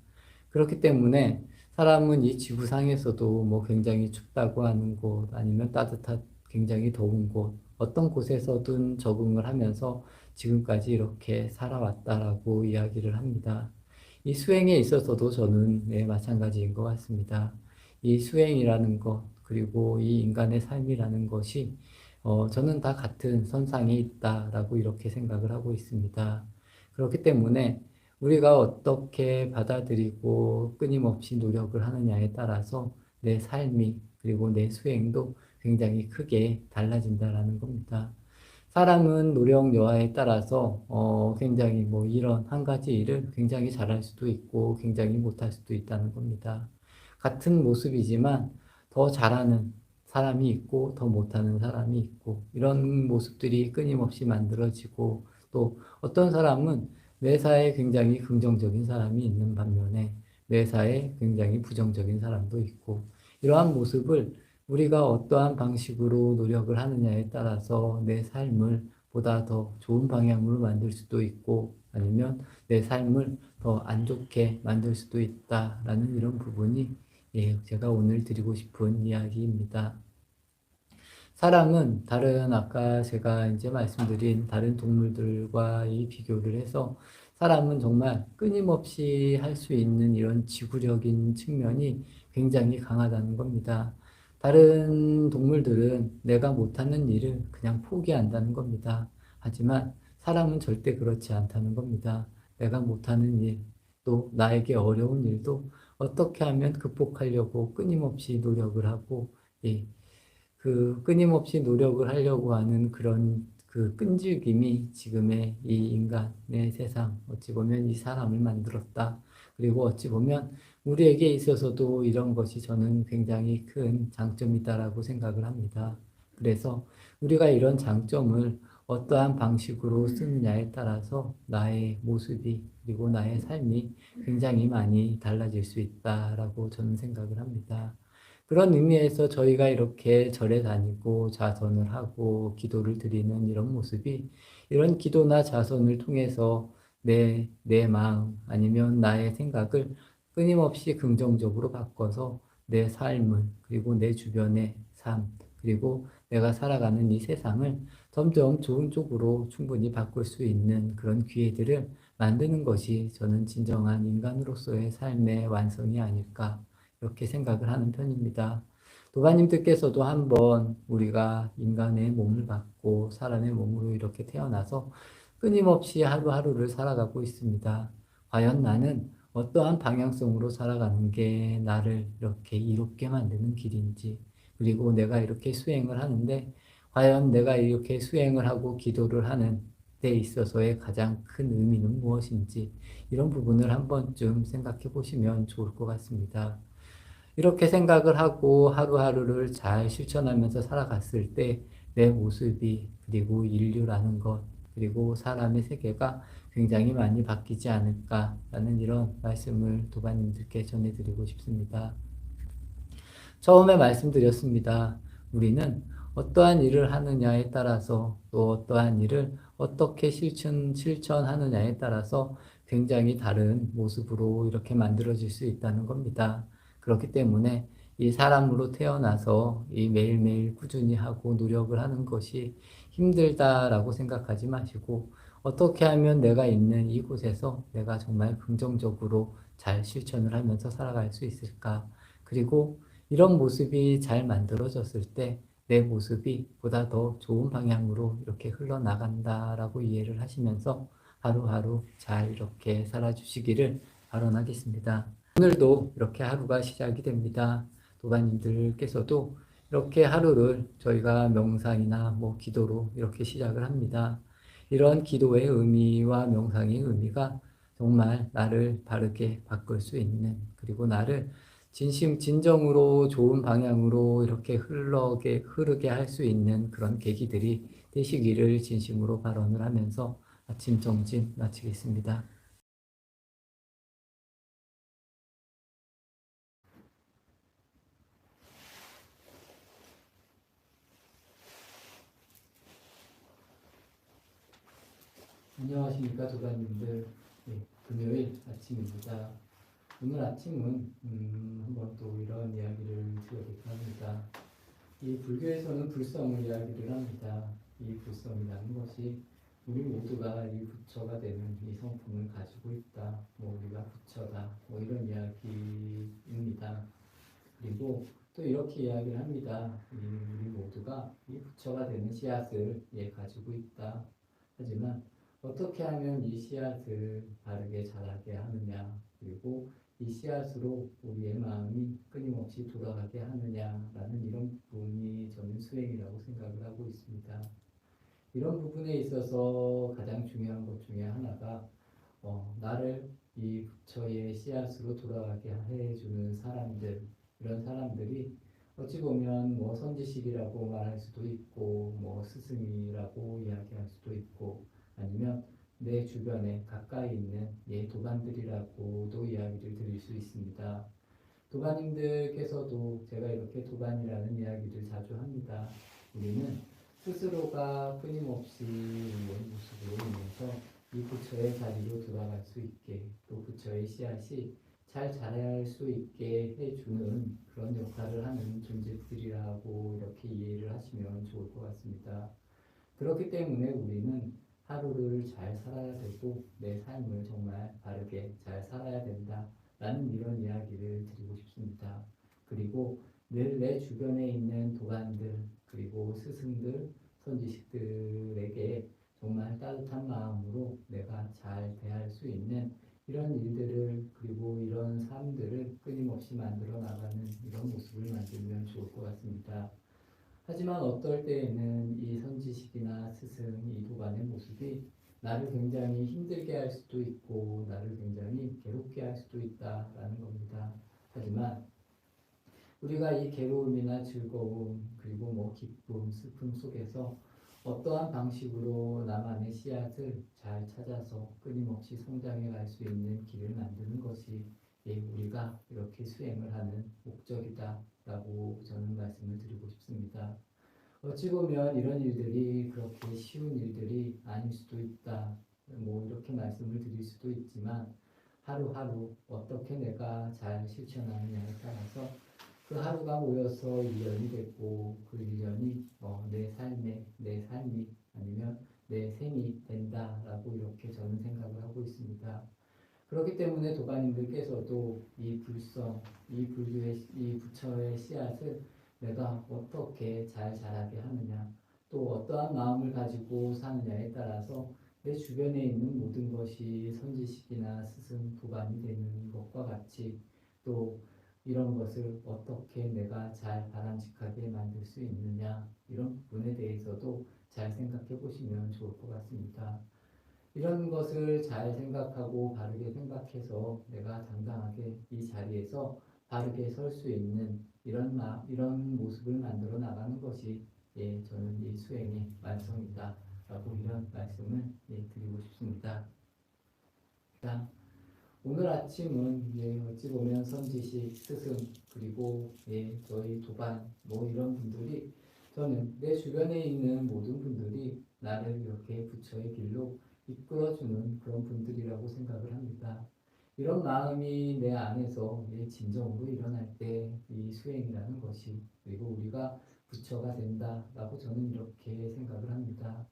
그렇기 때문에 사람은 이 지구상에서도 뭐 굉장히 춥다고 하는 곳 아니면 따뜻한 굉장히 더운 곳 어떤 곳에서든 적응을 하면서 지금까지 이렇게 살아왔다라고 이야기를 합니다. 이 수행에 있어서도 저는 네, 마찬가지인 것 같습니다. 이 수행이라는 것, 그리고 이 인간의 삶이라는 것이 저는 다 같은 선상에 있다라고 이렇게 생각을 하고 있습니다. 그렇기 때문에 우리가 어떻게 받아들이고 끊임없이 노력을 하느냐에 따라서 내 삶이 그리고 내 수행도 굉장히 크게 달라진다라는 겁니다. 사람은 노력 여하에 따라서 굉장히 뭐 이런 한 가지 일을 굉장히 잘할 수도 있고 굉장히 못할 수도 있다는 겁니다. 같은 모습이지만 더 잘하는 사람이 있고 더 못하는 사람이 있고 이런 모습들이 끊임없이 만들어지고 또 어떤 사람은 매사에 굉장히 긍정적인 사람이 있는 반면에 매사에 굉장히 부정적인 사람도 있고 이러한 모습을 우리가 어떠한 방식으로 노력을 하느냐에 따라서 내 삶을 보다 더 좋은 방향으로 만들 수도 있고 아니면 내 삶을 더 안 좋게 만들 수도 있다라는 이런 부분이 예, 제가 오늘 드리고 싶은 이야기입니다. 사람은 다른 아까 제가 이제 말씀드린 다른 동물들과 이 비교를 해서 사람은 정말 끊임없이 할 수 있는 이런 지구력인 측면이 굉장히 강하다는 겁니다. 다른 동물들은 내가 못하는 일을 그냥 포기한다는 겁니다. 하지만 사람은 절대 그렇지 않다는 겁니다. 내가 못하는 일, 또 나에게 어려운 일도 어떻게 하면 극복하려고 끊임없이 노력을 하고, 예, 그 끊임없이 노력을 하려고 하는 그런 그 끈질김이 지금의 이 인간의 세상, 어찌 보면 이 사람을 만들었다. 그리고 어찌 보면 우리에게 있어서도 이런 것이 저는 굉장히 큰 장점이다라고 생각을 합니다. 그래서 우리가 이런 장점을 어떠한 방식으로 쓰느냐에 따라서 나의 모습이 그리고 나의 삶이 굉장히 많이 달라질 수 있다라고 저는 생각을 합니다. 그런 의미에서 저희가 이렇게 절에 다니고 자선을 하고 기도를 드리는 이런 모습이 이런 기도나 자선을 통해서 내 마음 아니면 나의 생각을 끊임없이 긍정적으로 바꿔서 내 삶을 그리고 내 주변의 삶 그리고 내가 살아가는 이 세상을 점점 좋은 쪽으로 충분히 바꿀 수 있는 그런 기회들을 만드는 것이 저는 진정한 인간으로서의 삶의 완성이 아닐까 이렇게 생각을 하는 편입니다. 도바님들께서도 한번 우리가 인간의 몸을 받고 사람의 몸으로 이렇게 태어나서 끊임없이 하루하루를 살아가고 있습니다. 과연 나는 어떠한 방향성으로 살아가는 게 나를 이렇게 이롭게 만드는 길인지, 그리고 내가 이렇게 수행을 하는데, 과연 내가 이렇게 수행을 하고 기도를 하는 데 있어서의 가장 큰 의미는 무엇인지, 이런 부분을 한 번쯤 생각해 보시면 좋을 것 같습니다. 이렇게 생각을 하고 하루하루를 잘 실천하면서 살아갔을 때 내 모습이 그리고 인류라는 것 그리고 사람의 세계가 굉장히 많이 바뀌지 않을까라는 이런 말씀을 도반님들께 전해드리고 싶습니다. 처음에 말씀드렸습니다. 우리는 어떠한 일을 하느냐에 따라서 또 어떠한 일을 어떻게 실천하느냐에 따라서 굉장히 다른 모습으로 이렇게 만들어질 수 있다는 겁니다. 그렇기 때문에 이 사람으로 태어나서 이 매일매일 꾸준히 하고 노력을 하는 것이 힘들다라고 생각하지 마시고 어떻게 하면 내가 있는 이곳에서 내가 정말 긍정적으로 잘 실천을 하면서 살아갈 수 있을까? 그리고 이런 모습이 잘 만들어졌을 때 내 모습이 보다 더 좋은 방향으로 이렇게 흘러나간다라고 이해를 하시면서 하루하루 잘 이렇게 살아주시기를 바라겠습니다. 오늘도 이렇게 하루가 시작이 됩니다. 도반님들께서도 이렇게 하루를 저희가 명상이나 뭐 기도로 이렇게 시작을 합니다. 이런 기도의 의미와 명상의 의미가 정말 나를 바르게 바꿀 수 있는, 그리고 나를 진정으로 좋은 방향으로 이렇게 흐르게 할 수 있는 그런 계기들이 되시기를 진심으로 발언을 하면서 아침 정진 마치겠습니다. 안녕하십니까, 도반님들. 네, 금요일 아침입니다. 오늘 아침은 한번 또 이런 이야기를 드려볼까 합니다. 이 불교에서는 불성을 이야기를 합니다. 이 불성이라는 것이 우리 모두가 이 부처가 되는 이 성품을 가지고 있다. 뭐 우리가 부처다. 뭐 이런 이야기입니다. 그리고 또 이렇게 이야기를 합니다. 우리 모두가 이 부처가 되는 씨앗을 가지고 있다. 하지만 어떻게 하면 이 씨앗을 바르게 자라게 하느냐, 그리고 이 씨앗으로 우리의 마음이 끊임없이 돌아가게 하느냐라는 이런 부분이 저는 수행이라고 생각을 하고 있습니다. 이런 부분에 있어서 가장 중요한 것 중에 하나가 나를 이 부처의 씨앗으로 돌아가게 해주는 사람들, 이런 사람들이 어찌 보면 뭐 선지식이라고 말할 수도 있고, 뭐 스승이라고 이야기할 수도 있고, 아니면 내 주변에 가까이 있는 도반들이라고도 이야기를 드릴 수 있습니다. 도반님들께서도 제가 이렇게 도반이라는 이야기를 자주 합니다. 우리는 스스로가 끊임없이 우리의 모습으로 인해서 이 부처의 자리로 돌아갈 수 있게, 또 부처의 씨앗이 잘 자랄 수 있게 해주는 그런 역할을 하는 존재들이라고 이렇게 이해를 하시면 좋을 것 같습니다. 그렇기 때문에 우리는 하루를 잘 살아야 되고 내 삶을 정말 바르게 잘 살아야 된다라는 이런 이야기를 드리고 싶습니다. 그리고 늘 내 주변에 있는 도반들, 그리고 스승들, 선지식들에게 정말 따뜻한 마음으로 내가 잘 대할 수 있는 이런 일들을, 그리고 이런 삶들을 끊임없이 만들어 나가는 이런 모습을 만들면 좋을 것 같습니다. 하지만 어떨 때에는 이 선지식이나 스승, 이 도반의 모습이 나를 굉장히 힘들게 할 수도 있고 나를 굉장히 괴롭게 할 수도 있다라는 겁니다. 하지만 우리가 이 괴로움이나 즐거움, 그리고 뭐 기쁨, 슬픔 속에서 어떠한 방식으로 나만의 씨앗을 잘 찾아서 끊임없이 성장해 갈 수 있는 길을 만드는 것이 우리가 이렇게 수행을 하는 목적이다라고 저는 말씀을 드리고 싶습니다. 어찌 보면 이런 일들이 그렇게 쉬운 일들이 아닐 수도 있다. 뭐 이렇게 말씀을 드릴 수도 있지만 하루하루 어떻게 내가 잘 실천하느냐에 따라서 그 하루가 모여서 1년이 됐고 그 1년이 내 삶이 아니면 내 생이 된다라고 이렇게 저는 생각을 하고 있습니다. 그렇기 때문에 도반님들께서도 이 불성, 이 불교의 이 부처의 씨앗을 내가 어떻게 잘 자라게 하느냐, 또 어떠한 마음을 가지고 사느냐에 따라서 내 주변에 있는 모든 것이 선지식이나 스승, 도반이 되는 것과 같이 또 이런 것을 어떻게 내가 잘 바람직하게 만들 수 있느냐, 이런 부분에 대해서도 잘 생각해 보시면 좋을 것 같습니다. 이런 것을 잘 생각하고 바르게 생각해서 내가 당당하게 이 자리에서 바르게 설 수 있는 이런 모습을 만들어 나가는 것이 저는 이 수행의 완성이다 라고 이런 말씀을 드리고 싶습니다. 오늘 아침은 어찌 보면 선지식, 스승, 그리고 저희 도반 뭐 이런 분들이 저는 내 내 주변에 있는 모든 분들이 나를 이렇게 부처의 길로 이끌어주는 그런 분들이라고 생각을 합니다. 이런 마음이 내 안에서 진정으로 일어날 때 이 수행이라는 것이, 그리고 우리가 부처가 된다라고 저는 이렇게 생각을 합니다.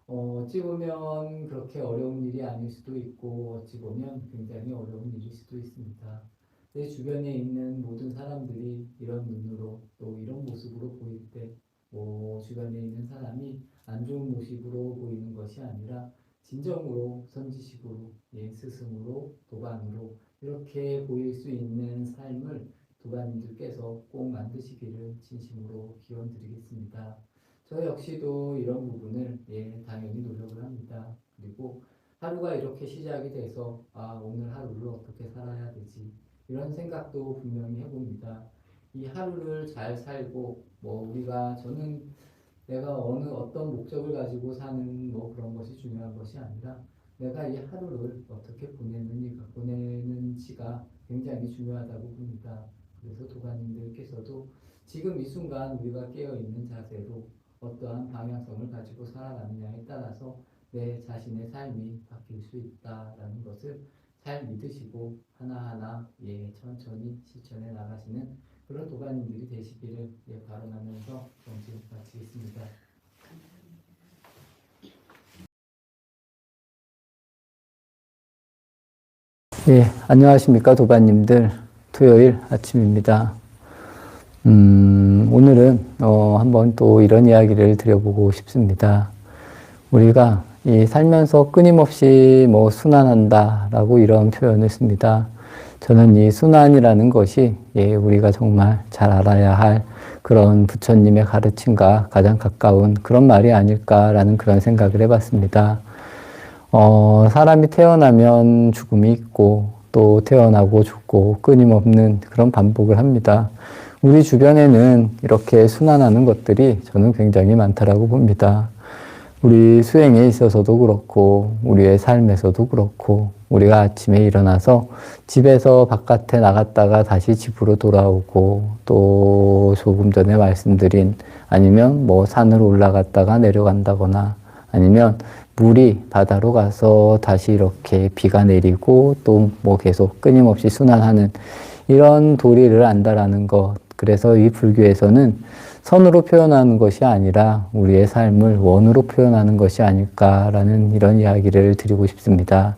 어찌 보면 그렇게 어려운 일이 아닐 수도 있고, 어찌 보면 굉장히 어려운 일일 수도 있습니다. 내 주변에 있는 모든 사람들이 이런 눈으로 또 이런 모습으로 보일 때, 주변에 있는 사람이 안 좋은 모습으로 보이는 것이 아니라 진정으로 선지식으로, 스승으로, 도반으로 이렇게 보일 수 있는 삶을 도반님들께서 꼭 만드시기를 진심으로 기원드리겠습니다. 저 역시도 이런 부분을 당연히 노력을 합니다. 그리고 하루가 이렇게 시작이 돼서 오늘 하루를 어떻게 살아야 되지, 이런 생각도 분명히 해봅니다. 이 하루를 잘 살고 저는 내가 어떤 목적을 가지고 사는 그런 것이 중요한 것이 아니라 내가 이 하루를 어떻게 보내는지가 굉장히 중요하다고 봅니다. 그래서 도가님들께서도 지금 이 순간 우리가 깨어있는 자세로 어떠한 방향성을 가지고 살아가느냐에 따라서 내 자신의 삶이 바뀔 수 있다라는 것을 잘 믿으시고 하나하나 천천히 실천해 나가시는 그런 도가님들이 되시기를 바라면서 정진 마치겠습니다. 안녕하십니까 도반님들. 토요일 아침입니다. 오늘은 한번 또 이런 이야기를 드려보고 싶습니다. 우리가 살면서 끊임없이 순환한다라고 이런 표현을 씁니다. 저는 이 순환이라는 것이 우리가 정말 잘 알아야 할 그런 부처님의 가르침과 가장 가까운 그런 말이 아닐까라는 그런 생각을 해봤습니다. 사람이 태어나면 죽음이 있고 또 태어나고 죽고 끊임없는 그런 반복을 합니다. 우리 주변에는 이렇게 순환하는 것들이 저는 굉장히 많다라고 봅니다. 우리 수행에 있어서도 그렇고 우리의 삶에서도 그렇고 우리가 아침에 일어나서 집에서 바깥에 나갔다가 다시 집으로 돌아오고 또 조금 전에 말씀드린 아니면 산을 올라갔다가 내려간다거나 아니면 물이 바다로 가서 다시 이렇게 비가 내리고 또 계속 끊임없이 순환하는 이런 도리를 안다라는 것. 그래서 이 불교에서는 선으로 표현하는 것이 아니라 우리의 삶을 원으로 표현하는 것이 아닐까라는 이런 이야기를 드리고 싶습니다.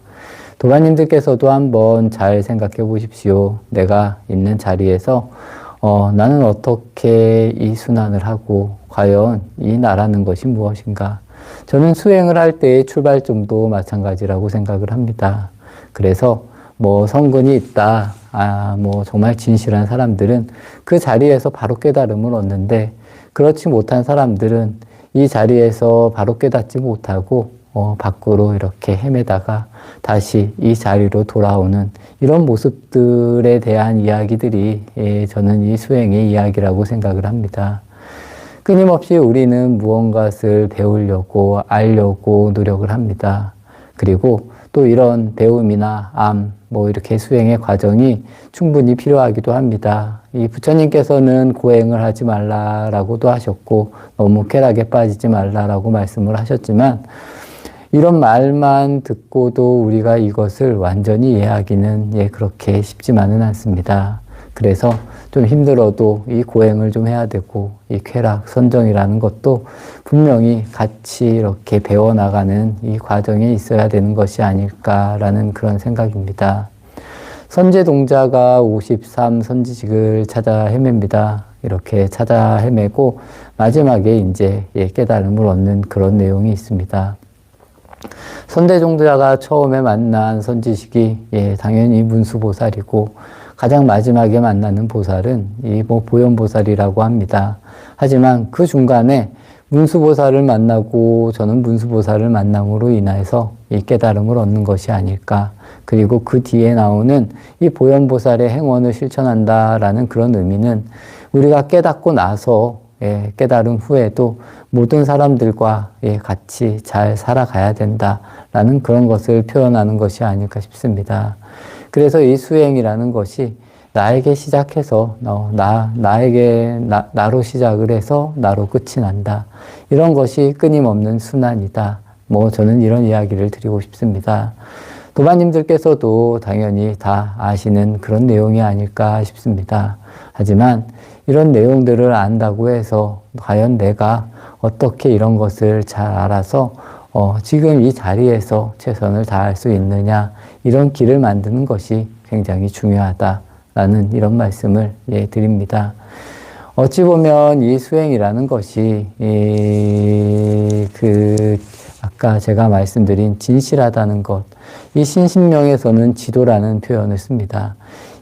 도반님들께서도 한번 잘 생각해 보십시오. 내가 있는 자리에서 나는 어떻게 이 순환을 하고 과연 이 나라는 것이 무엇인가. 저는 수행을 할 때의 출발점도 마찬가지라고 생각을 합니다. 그래서 성근이 있다. 정말 진실한 사람들은 그 자리에서 바로 깨달음을 얻는데, 그렇지 못한 사람들은 이 자리에서 바로 깨닫지 못하고 밖으로 이렇게 헤매다가 다시 이 자리로 돌아오는 이런 모습들에 대한 이야기들이 저는 이 수행의 이야기라고 생각을 합니다. 끊임없이 우리는 무언가를 배우려고 알려고 노력을 합니다. 그리고 또 이런 배움이나 이렇게 수행의 과정이 충분히 필요하기도 합니다. 이 부처님께서는 고행을 하지 말라라고도 하셨고 너무 쾌락에 빠지지 말라라고 말씀을 하셨지만, 이런 말만 듣고도 우리가 이것을 완전히 이해하기는 그렇게 쉽지만은 않습니다. 그래서 좀 힘들어도 이 고행을 좀 해야 되고, 이 쾌락, 선정이라는 것도 분명히 같이 이렇게 배워나가는 이 과정에 있어야 되는 것이 아닐까라는 그런 생각입니다. 선제동자가 53 선지식을 찾아 헤맵니다. 이렇게 찾아 헤매고 마지막에 이제 깨달음을 얻는 그런 내용이 있습니다. 선대종자가 처음에 만난 선지식이 당연히 문수보살이고, 가장 마지막에 만나는 보살은 이 보현보살이라고 합니다. 하지만 그 중간에 문수보살을 만나고 저는 문수보살을 만남으로 인해서 이 깨달음을 얻는 것이 아닐까. 그리고 그 뒤에 나오는 이 보현보살의 행원을 실천한다라는 그런 의미는 우리가 깨닫고 나서 깨달은 후에도 모든 사람들과 같이 잘 살아가야 된다라는 그런 것을 표현하는 것이 아닐까 싶습니다. 그래서 이 수행이라는 것이 나에게 시작해서 나로 시작을 해서 나로 끝이 난다. 이런 것이 끊임없는 순환이다. 뭐 저는 이런 이야기를 드리고 싶습니다. 도마님들께서도 당연히 다 아시는 그런 내용이 아닐까 싶습니다. 하지만 이런 내용들을 안다고 해서 과연 내가 어떻게 이런 것을 잘 알아서 지금 이 자리에서 최선을 다할 수 있느냐, 이런 길을 만드는 것이 굉장히 중요하다라는 이런 말씀을 드립니다. 어찌 보면 이 수행이라는 것이 아까 제가 말씀드린 진실하다는 것, 이 신신명에서는 지도라는 표현을 씁니다.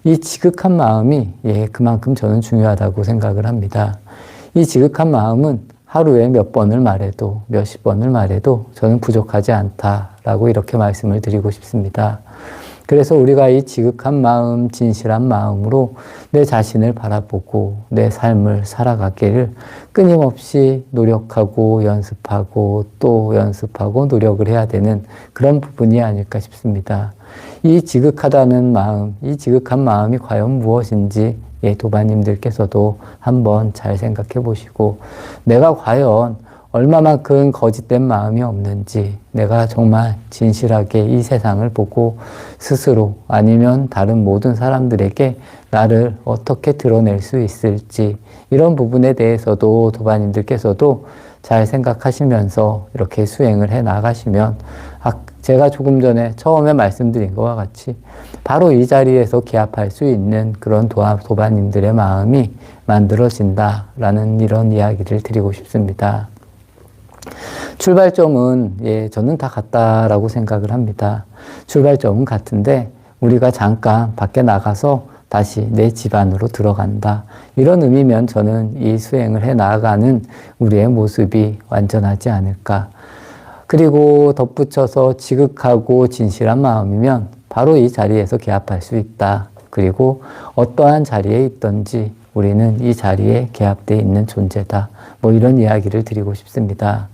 이 지극한 마음이 그만큼 저는 중요하다고 생각을 합니다. 이 지극한 마음은 하루에 몇 번을 말해도 몇십 번을 말해도 저는 부족하지 않다라고 이렇게 말씀을 드리고 싶습니다. 그래서 우리가 이 지극한 마음, 진실한 마음으로 내 자신을 바라보고 내 삶을 살아가기를 끊임없이 노력하고 연습하고 또 연습하고 노력을 해야 되는 그런 부분이 아닐까 싶습니다. 이 지극하다는 마음, 이 지극한 마음이 과연 무엇인지 도바님들께서도 한번 잘 생각해 보시고, 내가 과연 얼마만큼 거짓된 마음이 없는지, 내가 정말 진실하게 이 세상을 보고 스스로 아니면 다른 모든 사람들에게 나를 어떻게 드러낼 수 있을지, 이런 부분에 대해서도 도바님들께서도 잘 생각하시면서 이렇게 수행을 해 나가시면, 제가 조금 전에 처음에 말씀드린 것과 같이 바로 이 자리에서 기합할 수 있는 그런 도바님들의 마음이 만들어진다라는 이런 이야기를 드리고 싶습니다. 출발점은 저는 다 같다라고 생각을 합니다. 출발점은 같은데 우리가 잠깐 밖에 나가서 다시 내 집 안으로 들어간다. 이런 의미면 저는 이 수행을 해 나가는 우리의 모습이 완전하지 않을까. 그리고 덧붙여서 지극하고 진실한 마음이면 바로 이 자리에서 개합할 수 있다. 그리고 어떠한 자리에 있든지 우리는 이 자리에 개합되어 있는 존재다. 뭐 이런 이야기를 드리고 싶습니다.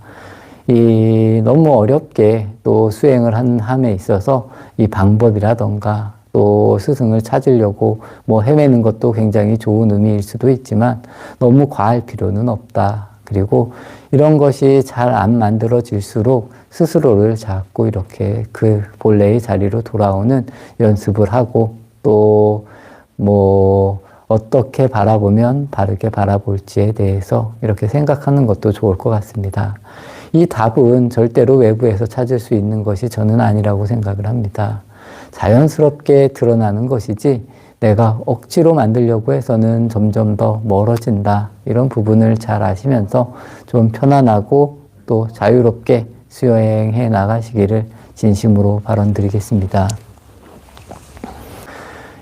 너무 어렵게 또 수행을 함에 있어서 이 방법이라던가 또 스승을 찾으려고 뭐 헤매는 것도 굉장히 좋은 의미일 수도 있지만 너무 과할 필요는 없다. 그리고 이런 것이 잘 안 만들어질수록 스스로를 자꾸 이렇게 그 본래의 자리로 돌아오는 연습을 하고 또 뭐 어떻게 바라보면 바르게 바라볼지에 대해서 이렇게 생각하는 것도 좋을 것 같습니다. 이 답은 절대로 외부에서 찾을 수 있는 것이 저는 아니라고 생각을 합니다. 자연스럽게 드러나는 것이지 내가 억지로 만들려고 해서는 점점 더 멀어진다. 이런 부분을 잘 아시면서 좀 편안하고 또 자유롭게 수행해 나가시기를 진심으로 발언드리겠습니다.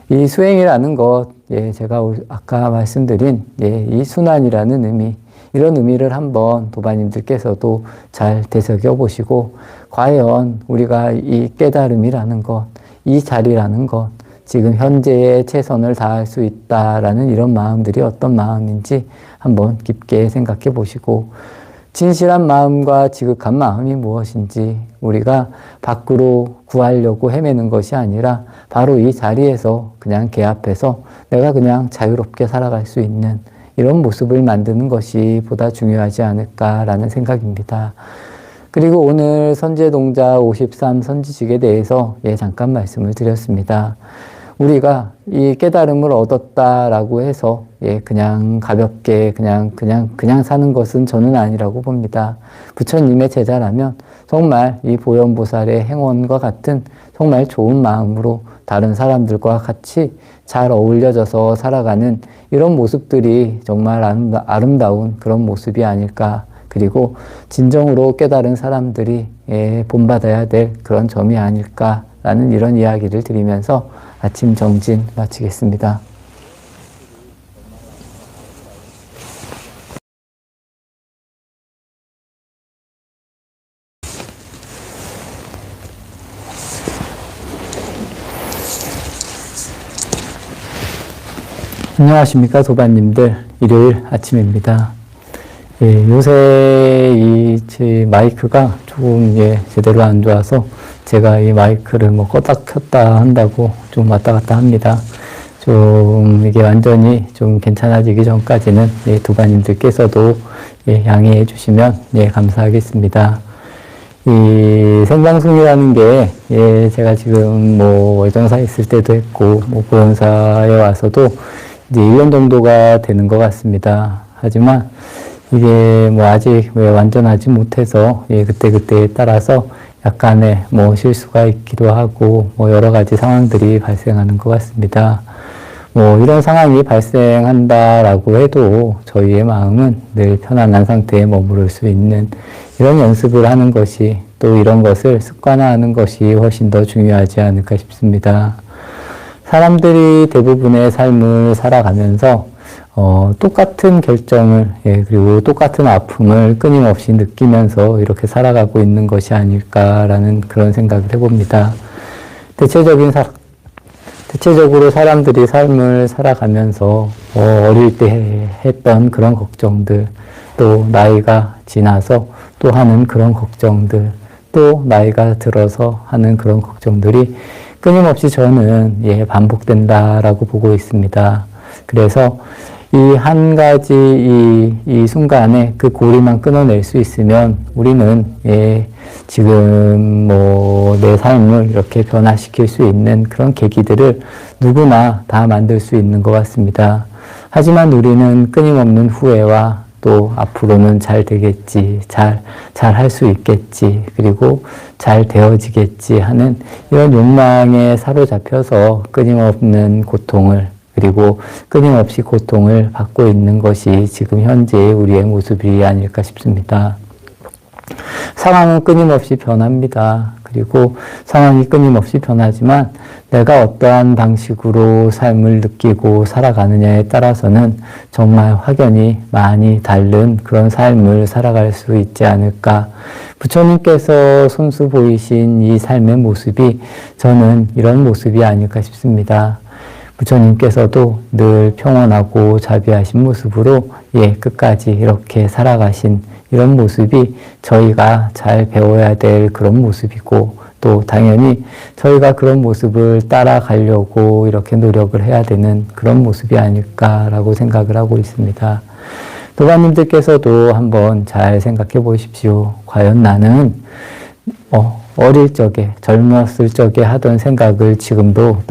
이 수행이라는 것, 제가 아까 말씀드린 이 순환이라는 의미, 이런 의미를 한번 도바님들께서도 잘 되새겨 보시고, 과연 우리가 이 깨달음이라는 것, 이 자리라는 것, 지금 현재의 최선을 다할 수 있다라는 이런 마음들이 어떤 마음인지 한번 깊게 생각해 보시고, 진실한 마음과 지극한 마음이 무엇인지 우리가 밖으로 구하려고 헤매는 것이 아니라 바로 이 자리에서 그냥 개합해서 내가 그냥 자유롭게 살아갈 수 있는 이런 모습을 만드는 것이 보다 중요하지 않을까라는 생각입니다. 그리고 오늘 선제동자 53 선지식에 대해서 잠깐 말씀을 드렸습니다. 우리가 이 깨달음을 얻었다라고 해서 그냥 가볍게 그냥 사는 것은 저는 아니라고 봅니다. 부처님의 제자라면 정말 이 보현보살의 행원과 같은 정말 좋은 마음으로 다른 사람들과 같이 잘 어울려져서 살아가는 이런 모습들이 정말 아름다운 그런 모습이 아닐까. 그리고 진정으로 깨달은 사람들이 본받아야 될 그런 점이 아닐까라는 이런 이야기를 드리면서 아침 정진 마치겠습니다. 안녕하십니까 도반님들, 일요일 아침입니다. 요새 제 마이크가 조금 제대로 안 좋아서 제가 이 마이크를 뭐 껐다 켰다 한다고 좀 왔다 갔다 합니다. 좀 이게 완전히 좀 괜찮아지기 전까지는 예, 도반님들께서도 예, 양해해 주시면 예, 감사하겠습니다. 이 생방송이라는 게 예, 제가 지금 뭐 월정사에 있을 때도 했고 뭐 보현사에 와서도 이제 1년 정도가 되는 것 같습니다. 하지만 이게 뭐 아직 왜 완전하지 못해서 예, 그때그때에 따라서 약간의 뭐 실수가 있기도 하고 뭐 여러 가지 상황들이 발생하는 것 같습니다. 뭐 이런 상황이 발생한다라고 해도 저희의 마음은 늘 편안한 상태에 머무를 수 있는 이런 연습을 하는 것이 또 이런 것을 습관화하는 것이 훨씬 더 중요하지 않을까 싶습니다. 사람들이 대부분의 삶을 살아가면서 똑같은 결정을 예, 그리고 똑같은 아픔을 끊임없이 느끼면서 이렇게 살아가고 있는 것이 아닐까라는 그런 생각을 해봅니다. 대체적으로 사람들이 삶을 살아가면서 어릴 때 했던 그런 걱정들, 또 나이가 지나서 또 하는 그런 걱정들, 또 나이가 들어서 하는 그런 걱정들이 끊임없이 저는 예, 반복된다라고 보고 있습니다. 그래서 이 한 가지 이 순간에 그 고리만 끊어낼 수 있으면 우리는 예, 지금 뭐 내 삶을 이렇게 변화시킬 수 있는 그런 계기들을 누구나 다 만들 수 있는 것 같습니다. 하지만 우리는 끊임없는 후회와 또 앞으로는 잘 되겠지, 잘 할 수 있겠지, 그리고 잘 되어지겠지 하는 이런 욕망에 사로잡혀서 끊임없는 고통을 그리고 끊임없이 고통을 받고 있는 것이 지금 현재 우리의 모습이 아닐까 싶습니다. 상황은 끊임없이 변합니다. 그리고 상황이 끊임없이 변하지만 내가 어떠한 방식으로 삶을 느끼고 살아가느냐에 따라서는 정말 확연히 많이 다른 그런 삶을 살아갈 수 있지 않을까. 부처님께서 손수 보이신 이 삶의 모습이 저는 이런 모습이 아닐까 싶습니다. 부처님께서도 늘 평온하고 자비하신 모습으로 예, 끝까지 이렇게 살아가신 이런 모습이 저희가 잘 배워야 될 그런 모습이고 또 당연히 저희가 그런 모습을 따라가려고 이렇게 노력을 해야 되는 그런 모습이 아닐까라고 생각을 하고 있습니다. 도반님들께서도 한번 잘 생각해 보십시오. 과연 나는 어릴 적에, 젊었을 적에 하던 생각을 지금도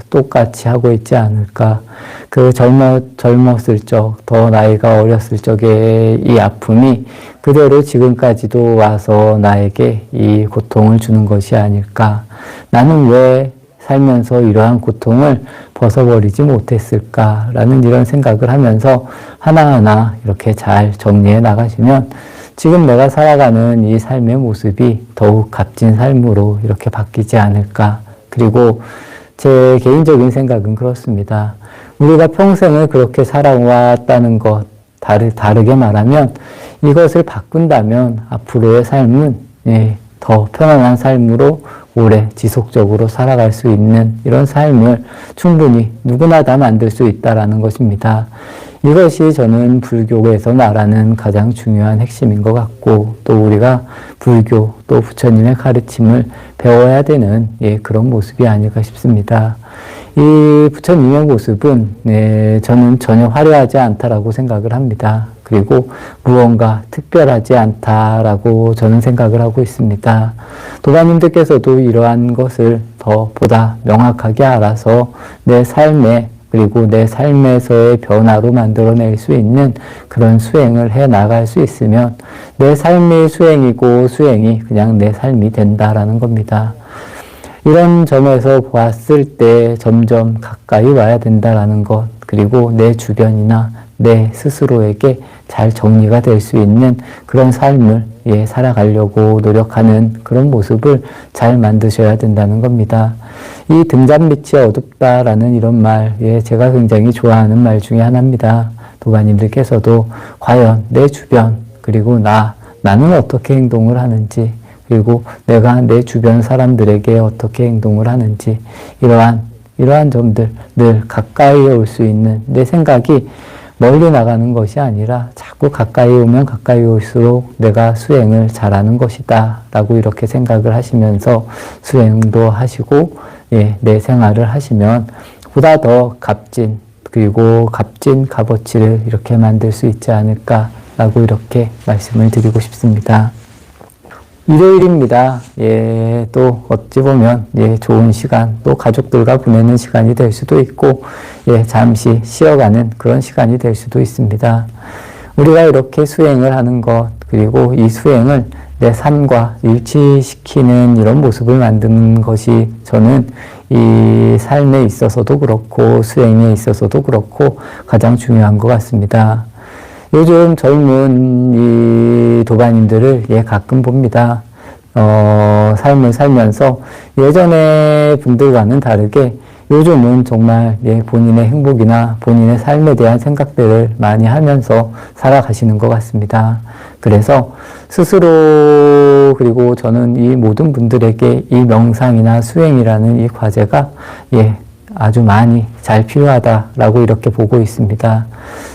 똑같이 하고 있지 않을까. 그 젊었을 적, 더 나이가 어렸을 적의 이 아픔이 그대로 지금까지도 와서 나에게 이 고통을 주는 것이 아닐까. 나는 왜 살면서 이러한 고통을 벗어버리지 못했을까라는 이런 생각을 하면서 하나하나 이렇게 잘 정리해 나가시면 지금 내가 살아가는 이 삶의 모습이 더욱 값진 삶으로 이렇게 바뀌지 않을까. 그리고 제 개인적인 생각은 그렇습니다. 우리가 평생을 그렇게 살아왔다는 것, 다르게 말하면 이것을 바꾼다면 앞으로의 삶은 예, 더 편안한 삶으로 오래 지속적으로 살아갈 수 있는 이런 삶을 충분히 누구나 다 만들 수 있다는 것입니다. 이것이 저는 불교에서 말하는 가장 중요한 핵심인 것 같고 또 우리가 불교 또 부처님의 가르침을 배워야 되는 예, 그런 모습이 아닐까 싶습니다. 이 부처님의 모습은 예, 저는 전혀 화려하지 않다라고 생각을 합니다. 그리고 무언가 특별하지 않다라고 저는 생각을 하고 있습니다. 도반님들께서도 이러한 것을 더 보다 명확하게 알아서 내 삶에 그리고 내 삶에서의 변화로 만들어낼 수 있는 그런 수행을 해 나갈 수 있으면 내 삶이 수행이고 수행이 그냥 내 삶이 된다라는 겁니다. 이런 점에서 보았을 때 점점 가까이 와야 된다라는 것, 그리고 내 주변이나 내 스스로에게 잘 정리가 될 수 있는 그런 삶을 예, 살아가려고 노력하는 그런 모습을 잘 만드셔야 된다는 겁니다. 이 등잔빛이 어둡다라는 이런 말, 예, 제가 굉장히 좋아하는 말 중에 하나입니다. 도반님들께서도 과연 내 주변, 그리고 나는 어떻게 행동을 하는지, 그리고 내가 내 주변 사람들에게 어떻게 행동을 하는지, 이러한 점들, 늘 가까이 올 수 있는 내 생각이 멀리 나가는 것이 아니라 자꾸 가까이 오면 가까이 올수록 내가 수행을 잘하는 것이다 라고 이렇게 생각을 하시면서 수행도 하시고 예, 내 생활을 하시면 보다 더 값진, 그리고 값진 값어치를 이렇게 만들 수 있지 않을까라고 이렇게 말씀을 드리고 싶습니다. 일요일입니다. 예, 또 어찌 보면 예, 좋은 시간, 또 가족들과 보내는 시간이 될 수도 있고, 예, 잠시 쉬어가는 그런 시간이 될 수도 있습니다. 우리가 이렇게 수행을 하는 것, 그리고 이 수행을 내 삶과 일치시키는 이런 모습을 만드는 것이 저는 이 삶에 있어서도 그렇고 수행에 있어서도 그렇고 가장 중요한 것 같습니다. 요즘 젊은 이 도반님들을 예, 가끔 봅니다. 삶을 살면서 예전의 분들과는 다르게 요즘은 정말 예, 본인의 행복이나 본인의 삶에 대한 생각들을 많이 하면서 살아가시는 것 같습니다. 그래서 스스로, 그리고 저는 이 모든 분들에게 이 명상이나 수행이라는 이 과제가 예, 아주 많이 잘 필요하다라고 이렇게 보고 있습니다.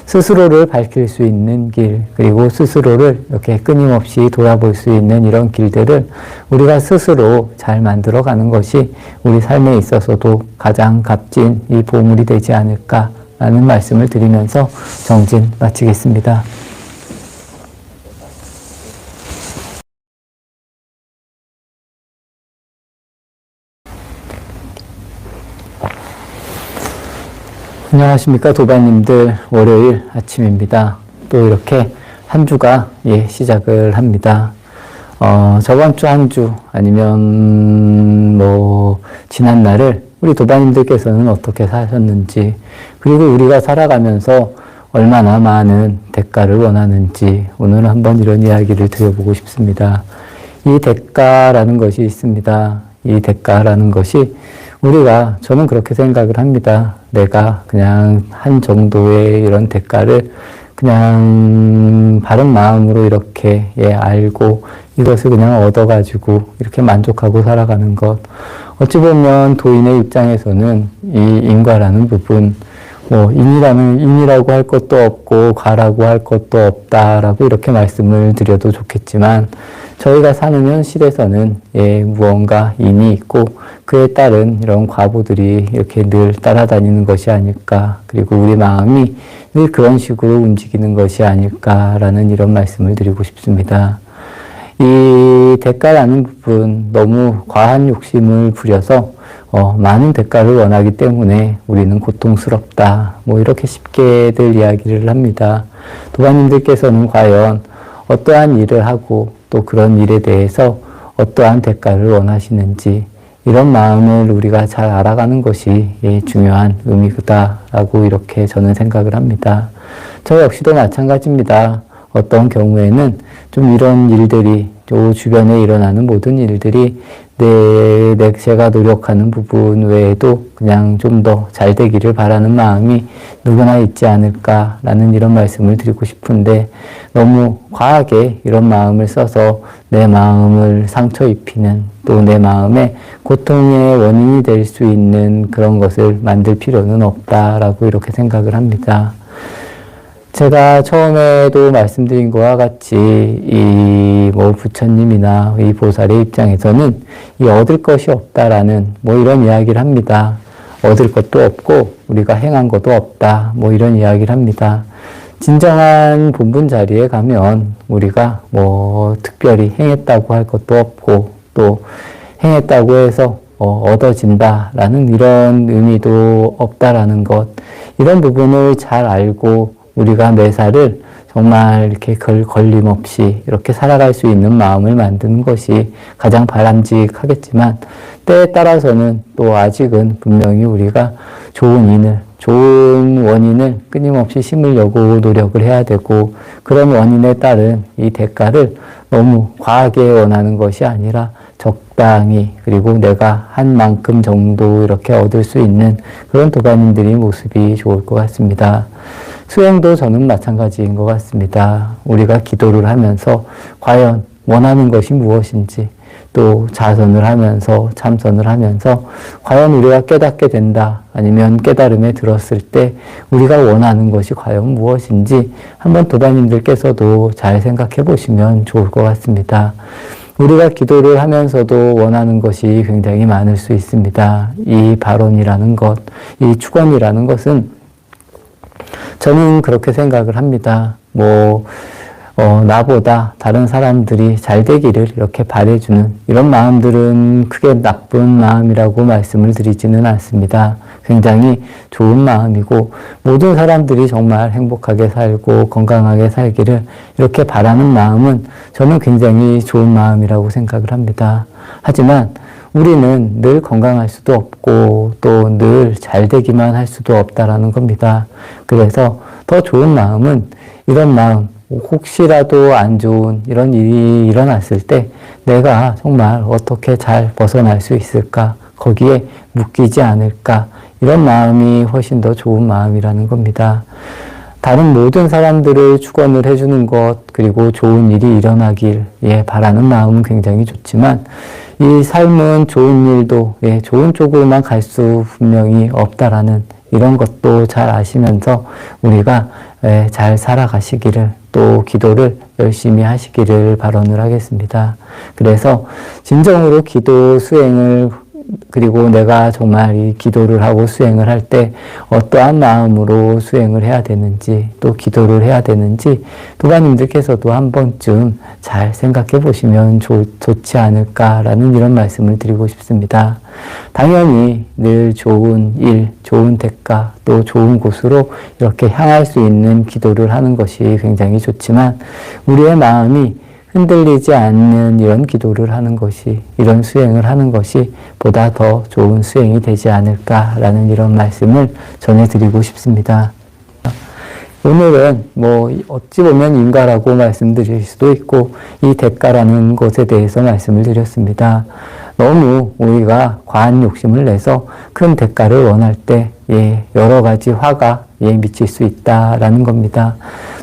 스스로를 밝힐 수 있는 길, 그리고 스스로를 이렇게 끊임없이 돌아볼 수 있는 이런 길들을 우리가 스스로 잘 만들어가는 것이 우리 삶에 있어서도 가장 값진 이 보물이 되지 않을까라는 말씀을 드리면서 정진 마치겠습니다. 안녕하십니까 도반님들, 월요일 아침입니다. 또 이렇게 한 주가 예, 시작을 합니다. 저번 주 한 주 아니면 뭐 지난 날을 우리 도반님들께서는 어떻게 사셨는지, 그리고 우리가 살아가면서 얼마나 많은 대가를 원하는지 오늘 한번 이런 이야기를 드려보고 싶습니다. 이 대가라는 것이 있습니다. 이 대가라는 것이 우리가, 저는 그렇게 생각을 합니다. 내가 그냥 한 정도의 이런 대가를 그냥 바른 마음으로 이렇게 예, 알고 이것을 그냥 얻어가지고 이렇게 만족하고 살아가는 것. 어찌 보면 도인의 입장에서는 이 인과라는 부분, 뭐 인이라고 할 것도 없고 과라고 할 것도 없다라고 이렇게 말씀을 드려도 좋겠지만, 저희가 사는 현실에서는 예, 무언가 인이 있고 그에 따른 이런 과보들이 이렇게 늘 따라다니는 것이 아닐까, 그리고 우리 마음이 늘 그런 식으로 움직이는 것이 아닐까라는 이런 말씀을 드리고 싶습니다. 이 대가라는 부분, 너무 과한 욕심을 부려서 많은 대가를 원하기 때문에 우리는 고통스럽다, 뭐 이렇게 쉽게들 이야기를 합니다. 도반님들께서는 과연 어떠한 일을 하고 또 그런 일에 대해서 어떠한 대가를 원하시는지, 이런 마음을 우리가 잘 알아가는 것이 중요한 의미다라고 이렇게 저는 생각을 합니다. 저 역시도 마찬가지입니다. 어떤 경우에는 좀 이런 일들이, 또 주변에 일어나는 모든 일들이 제가 노력하는 부분 외에도 그냥 좀 더 잘 되기를 바라는 마음이 누구나 있지 않을까라는 이런 말씀을 드리고 싶은데, 너무 과하게 이런 마음을 써서 내 마음을 상처 입히는, 또 내 마음에 고통의 원인이 될 수 있는 그런 것을 만들 필요는 없다라고 이렇게 생각을 합니다. 제가 처음에도 말씀드린 것과 같이 이 뭐 부처님이나 이 보살의 입장에서는 이 얻을 것이 없다라는 뭐 이런 이야기를 합니다. 얻을 것도 없고 우리가 행한 것도 없다, 뭐 이런 이야기를 합니다. 진정한 본분 자리에 가면 우리가 뭐 특별히 행했다고 할 것도 없고, 또 행했다고 해서 얻어진다라는 이런 의미도 없다라는 것, 이런 부분을 잘 알고 우리가 매사를 정말 이렇게 걸림없이 이렇게 살아갈 수 있는 마음을 만드는 것이 가장 바람직하겠지만, 때에 따라서는 또 아직은 분명히 우리가 좋은 원인을 끊임없이 심으려고 노력을 해야 되고, 그런 원인에 따른 이 대가를 너무 과하게 원하는 것이 아니라 적당히, 그리고 내가 한 만큼 정도 이렇게 얻을 수 있는 그런 도반님들의 모습이 좋을 것 같습니다. 수행도 저는 마찬가지인 것 같습니다. 우리가 기도를 하면서 과연 원하는 것이 무엇인지, 또 자선을 하면서 참선을 하면서 과연 우리가 깨닫게 된다, 아니면 깨달음에 들었을 때 우리가 원하는 것이 과연 무엇인지 한번 도반님들께서도 잘 생각해 보시면 좋을 것 같습니다. 우리가 기도를 하면서도 원하는 것이 굉장히 많을 수 있습니다. 이 발언이라는 것, 이 축원이라는 것은 저는 그렇게 생각을 합니다. 나보다 다른 사람들이 잘 되기를 이렇게 바래주는 이런 마음들은 크게 나쁜 마음이라고 말씀을 드리지는 않습니다. 굉장히 좋은 마음이고 모든 사람들이 정말 행복하게 살고 건강하게 살기를 이렇게 바라는 마음은 저는 굉장히 좋은 마음이라고 생각을 합니다. 하지만 우리는 늘 건강할 수도 없고 또 늘 잘 되기만 할 수도 없다라는 겁니다. 그래서 더 좋은 마음은 이런 마음, 혹시라도 안 좋은 이런 일이 일어났을 때 내가 정말 어떻게 잘 벗어날 수 있을까? 거기에 묶이지 않을까? 이런 마음이 훨씬 더 좋은 마음이라는 겁니다. 다른 모든 사람들을 축원을 해주는 것, 그리고 좋은 일이 일어나길 바라는 마음은 굉장히 좋지만 이 삶은 좋은 일도 좋은 쪽으로만 갈 수 분명히 없다라는 이런 것도 잘 아시면서 우리가 잘 살아가시기를 또 기도를 열심히 하시기를 발언을 하겠습니다. 그래서 진정으로 기도 수행을 그리고 내가 정말 이 기도를 하고 수행을 할 때 어떠한 마음으로 수행을 해야 되는지 또 기도를 해야 되는지 도반님들께서도 한 번쯤 잘 생각해 보시면 좋지 않을까라는 이런 말씀을 드리고 싶습니다. 당연히 늘 좋은 일, 좋은 대가, 또 좋은 곳으로 이렇게 향할 수 있는 기도를 하는 것이 굉장히 좋지만 우리의 마음이 흔들리지 않는 이런 기도를 하는 것이, 이런 수행을 하는 것이 보다 더 좋은 수행이 되지 않을까라는 이런 말씀을 전해드리고 싶습니다. 오늘은 어찌 보면 인과라고 말씀드릴 수도 있고 이 대가라는 것에 대해서 말씀을 드렸습니다. 너무 우리가 과한 욕심을 내서 큰 대가를 원할 때 여러 가지 화가 미칠 수 있다라는 겁니다.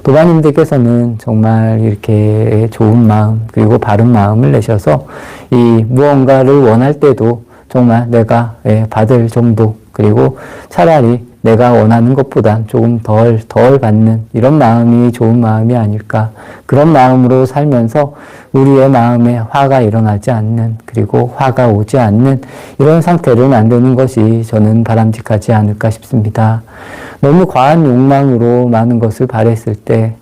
도반님들께서는 정말 이렇게 좋은 마음 그리고 바른 마음을 내셔서 이 무언가를 원할 때도 정말 내가 받을 정도 그리고 차라리 내가 원하는 것보단 조금 덜 받는 이런 마음이 좋은 마음이 아닐까. 그런 마음으로 살면서 우리의 마음에 화가 일어나지 않는 그리고 화가 오지 않는 이런 상태를 만드는 것이 저는 바람직하지 않을까 싶습니다. 너무 과한 욕망으로 많은 것을 바랬을 때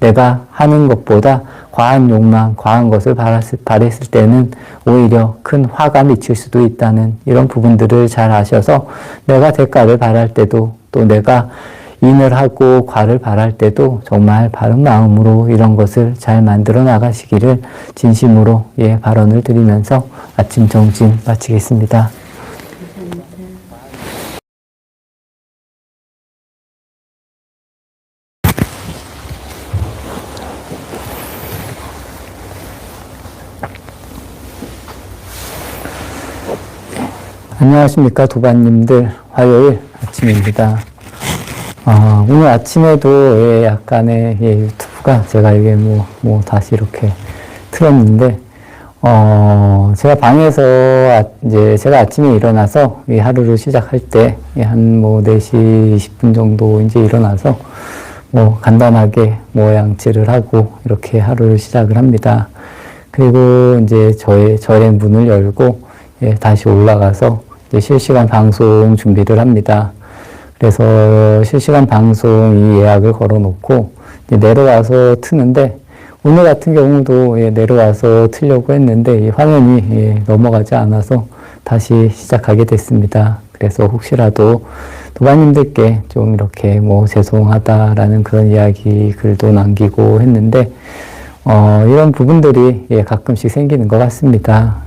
내가 하는 것보다 과한 욕망, 과한 것을 바랬을 때는 오히려 큰 화가 미칠 수도 있다는 이런 부분들을 잘 아셔서 내가 대가를 바랄 때도 또 내가 인을 하고 과를 바랄 때도 정말 바른 마음으로 이런 것을 잘 만들어 나가시기를 진심으로 발언을 드리면서 아침 정진 마치겠습니다. 안녕하십니까 도반님들, 화요일 아침입니다. 오늘 아침에도 약간의 유튜브가 제가 이게 다시 이렇게 틀었는데 제가 방에서 이제 제가 아침에 일어나서 이 하루를 시작할 때 한 4시 20분 정도 이제 일어나서 간단하게 양치를 하고 이렇게 하루를 시작을 합니다. 그리고 이제 저의 문을 열고 다시 올라가서 이제 실시간 방송 준비를 합니다. 그래서 실시간 방송 이 예약을 걸어 놓고 이제 내려와서 트는데 오늘 같은 경우도 내려와서 틀려고 했는데 이 화면이 넘어가지 않아서 다시 시작하게 됐습니다. 그래서 혹시라도 도반님들께 좀 이렇게 죄송하다라는 그런 이야기 글도 남기고 했는데 이런 부분들이 가끔씩 생기는 것 같습니다.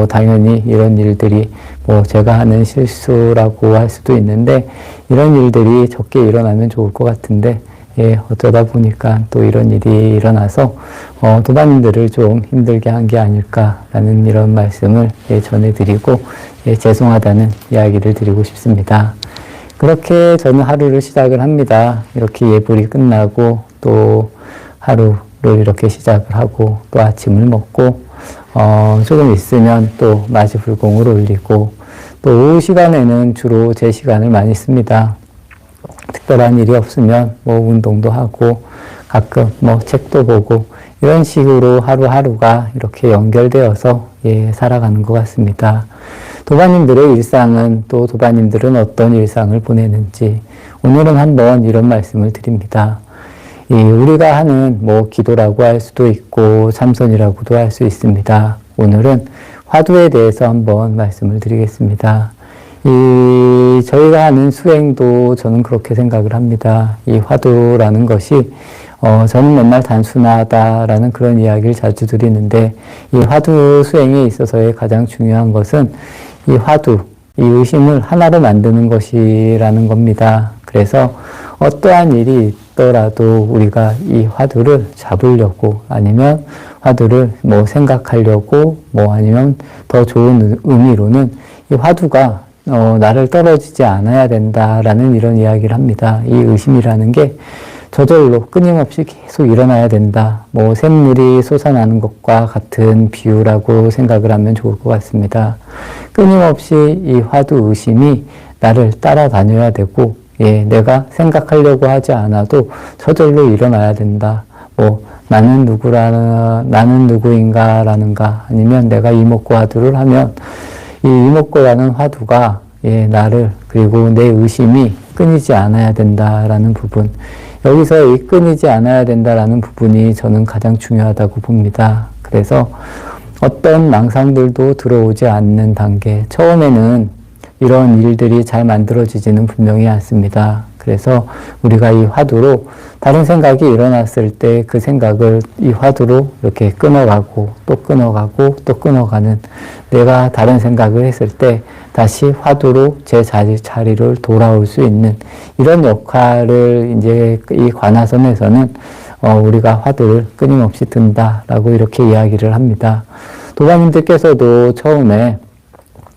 당연히 이런 일들이 제가 하는 실수라고 할 수도 있는데 이런 일들이 적게 일어나면 좋을 것 같은데 어쩌다 보니까 또 이런 일이 일어나서 도반님들을 좀 힘들게 한 게 아닐까라는 이런 말씀을 전해드리고 죄송하다는 이야기를 드리고 싶습니다. 그렇게 저는 하루를 시작을 합니다. 이렇게 예불이 끝나고 또 하루를 이렇게 시작을 하고 또 아침을 먹고 조금 있으면 또 마지불공을 올리고 또 오후 시간에는 주로 제 시간을 많이 씁니다. 특별한 일이 없으면 운동도 하고 가끔 뭐 책도 보고 이런 식으로 하루하루가 이렇게 연결되어서 살아가는 것 같습니다. 도반님들의 일상은 또 도반님들은 어떤 일상을 보내는지 오늘은 한번 이런 말씀을 드립니다. 우리가 하는 뭐 기도라고 할 수도 있고 참선이라고도 할 수 있습니다. 오늘은 화두에 대해서 한번 말씀을 드리겠습니다. 저희가 하는 수행도 저는 그렇게 생각을 합니다. 이 화두라는 것이 저는 맨날 단순하다라는 그런 이야기를 자주 드리는데 이 화두 수행에 있어서의 가장 중요한 것은 이 화두, 이 의심을 하나로 만드는 것이라는 겁니다. 그래서 어떠한 일이 있더라도 우리가 이 화두를 잡으려고 아니면 화두를 뭐 생각하려고 뭐 아니면 더 좋은 의미로는 이 화두가 나를 떨어지지 않아야 된다라는 이런 이야기를 합니다. 이 의심이라는 게 저절로 끊임없이 계속 일어나야 된다. 뭐 샘물이 솟아나는 것과 같은 비유라고 생각을 하면 좋을 것 같습니다. 끊임없이 이 화두 의심이 나를 따라다녀야 되고 내가 생각하려고 하지 않아도 저절로 일어나야 된다. 뭐 나는 누구인가라는가 아니면 내가 이목고 화두를 하면 이 이목고라는 화두가 나를 그리고 내 의심이 끊이지 않아야 된다라는 부분 여기서 이 끊이지 않아야 된다라는 부분이 저는 가장 중요하다고 봅니다. 그래서 어떤 망상들도 들어오지 않는 단계 처음에는 이런 일들이 잘 만들어지지는 분명히 않습니다. 그래서 우리가 이 화두로 다른 생각이 일어났을 때 그 생각을 이 화두로 이렇게 끊어가고 또 끊어가고 또 끊어가는 내가 다른 생각을 했을 때 다시 화두로 제 자리를 돌아올 수 있는 이런 역할을 이제 이 관화선에서는 우리가 화두를 끊임없이 든다라고 이렇게 이야기를 합니다. 도반님들께서도 처음에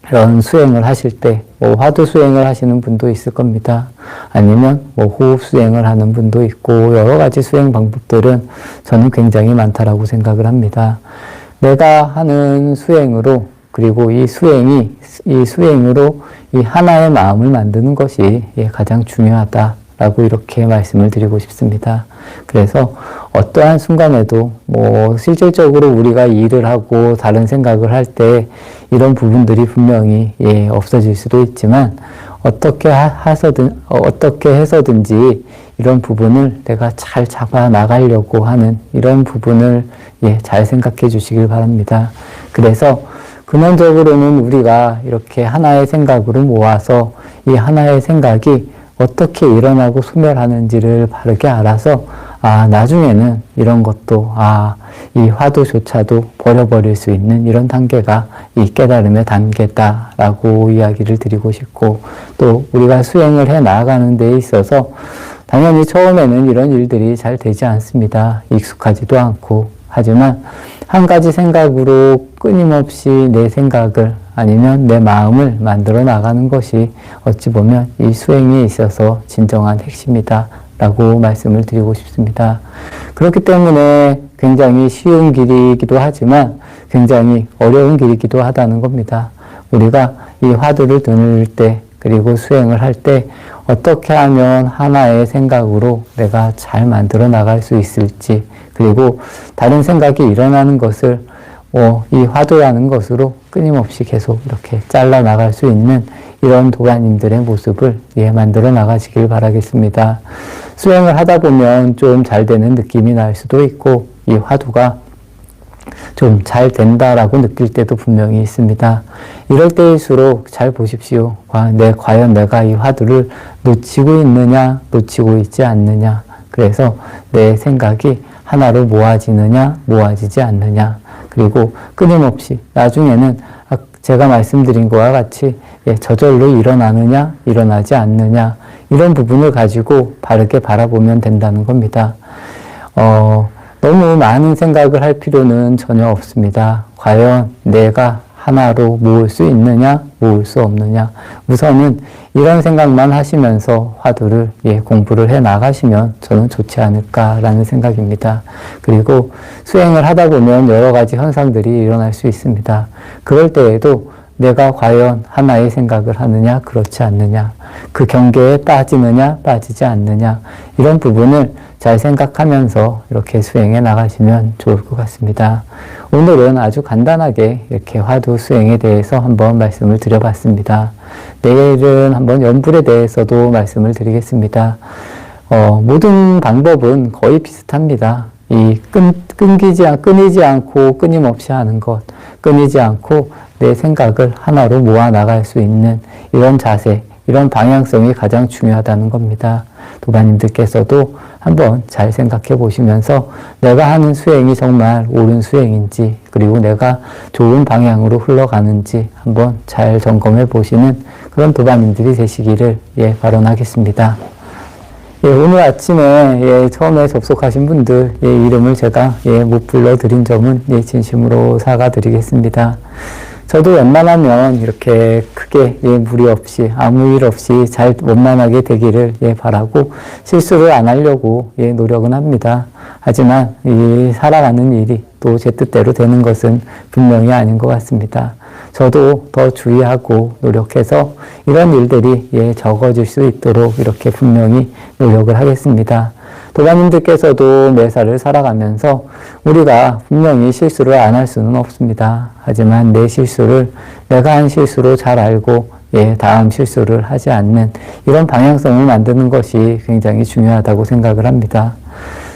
이런 수행을 하실 때 뭐 화두 수행을 하시는 분도 있을 겁니다. 아니면 뭐 호흡 수행을 하는 분도 있고 여러 가지 수행 방법들은 저는 굉장히 많다라고 생각을 합니다. 내가 하는 수행으로 그리고 이 수행으로 이 하나의 마음을 만드는 것이 가장 중요하다라고 이렇게 말씀을 드리고 싶습니다. 그래서 어떠한 순간에도 뭐 실질적으로 우리가 일을 하고 다른 생각을 할 때 이런 부분들이 분명히 없어질 수도 있지만 어떻게 해서든지 이런 부분을 내가 잘 잡아 나가려고 하는 이런 부분을 잘 생각해 주시길 바랍니다. 그래서 근원적으로는 우리가 이렇게 하나의 생각으로 모아서 이 하나의 생각이 어떻게 일어나고 소멸하는지를 바르게 알아서 나중에는 이런 것도 이 화두조차도 버려버릴 수 있는 이런 단계가 이 깨달음의 단계다라고 이야기를 드리고 싶고 또 우리가 수행을 해 나아가는 데 있어서 당연히 처음에는 이런 일들이 잘 되지 않습니다. 익숙하지도 않고 하지만 한 가지 생각으로 끊임없이 내 생각을 아니면 내 마음을 만들어 나가는 것이 어찌 보면 이 수행에 있어서 진정한 핵심이다 라고 말씀을 드리고 싶습니다. 그렇기 때문에 굉장히 쉬운 길이기도 하지만 굉장히 어려운 길이기도 하다는 겁니다. 우리가 이 화두를 들 때 그리고 수행을 할 때 어떻게 하면 하나의 생각으로 내가 잘 만들어 나갈 수 있을지 그리고 다른 생각이 일어나는 것을 이 화두라는 것으로 끊임없이 계속 이렇게 잘라 나갈 수 있는 이런 도반님들의 모습을 만들어 나가시길 바라겠습니다. 수행을 하다 보면 좀 잘 되는 느낌이 날 수도 있고 이 화두가 좀 잘 된다라고 느낄 때도 분명히 있습니다. 이럴 때일수록 잘 보십시오. 과연 내가 이 화두를 놓치고 있느냐, 놓치고 있지 않느냐. 그래서 내 생각이 하나로 모아지느냐, 모아지지 않느냐. 그리고 끊임없이 나중에는 제가 말씀드린 것과 같이 저절로 일어나느냐, 일어나지 않느냐. 이런 부분을 가지고 바르게 바라보면 된다는 겁니다. 너무 많은 생각을 할 필요는 전혀 없습니다. 과연 내가 하나로 모을 수 있느냐, 모을 수 없느냐. 우선은 이런 생각만 하시면서 화두를 공부를 해 나가시면 저는 좋지 않을까라는 생각입니다. 그리고 수행을 하다 보면 여러 가지 현상들이 일어날 수 있습니다. 그럴 때에도 내가 과연 하나의 생각을 하느냐, 그렇지 않느냐, 그 경계에 빠지느냐, 빠지지 않느냐, 이런 부분을 잘 생각하면서 이렇게 수행해 나가시면 좋을 것 같습니다. 오늘은 아주 간단하게 이렇게 화두 수행에 대해서 한번 말씀을 드려봤습니다. 내일은 한번 연불에 대해서도 말씀을 드리겠습니다. 모든 방법은 거의 비슷합니다. 이 끊이지 않고 끊임없이 하는 것, 끊이지 않고 내 생각을 하나로 모아 나갈 수 있는 이런 자세, 이런 방향성이 가장 중요하다는 겁니다. 도반님들께서도 한번 잘 생각해 보시면서 내가 하는 수행이 정말 옳은 수행인지, 그리고 내가 좋은 방향으로 흘러가는지 한번 잘 점검해 보시는 그런 도반님들이 되시기를 발언하겠습니다. 오늘 아침에 처음에 접속하신 분들 이름을 제가 못 불러드린 점은 진심으로 사과드리겠습니다. 저도 웬만하면 이렇게 크게 무리 없이 아무 일 없이 잘 원만하게 되기를 바라고 실수를 안 하려고 노력은 합니다. 하지만 이 살아가는 일이 또 제 뜻대로 되는 것은 분명히 아닌 것 같습니다. 저도 더 주의하고 노력해서 이런 일들이 적어질 수 있도록 이렇게 분명히 노력을 하겠습니다. 도반님들께서도 매사를 살아가면서 우리가 분명히 실수를 안 할 수는 없습니다. 하지만 내 실수를 내가 한 실수로 잘 알고 다음 실수를 하지 않는 이런 방향성을 만드는 것이 굉장히 중요하다고 생각을 합니다.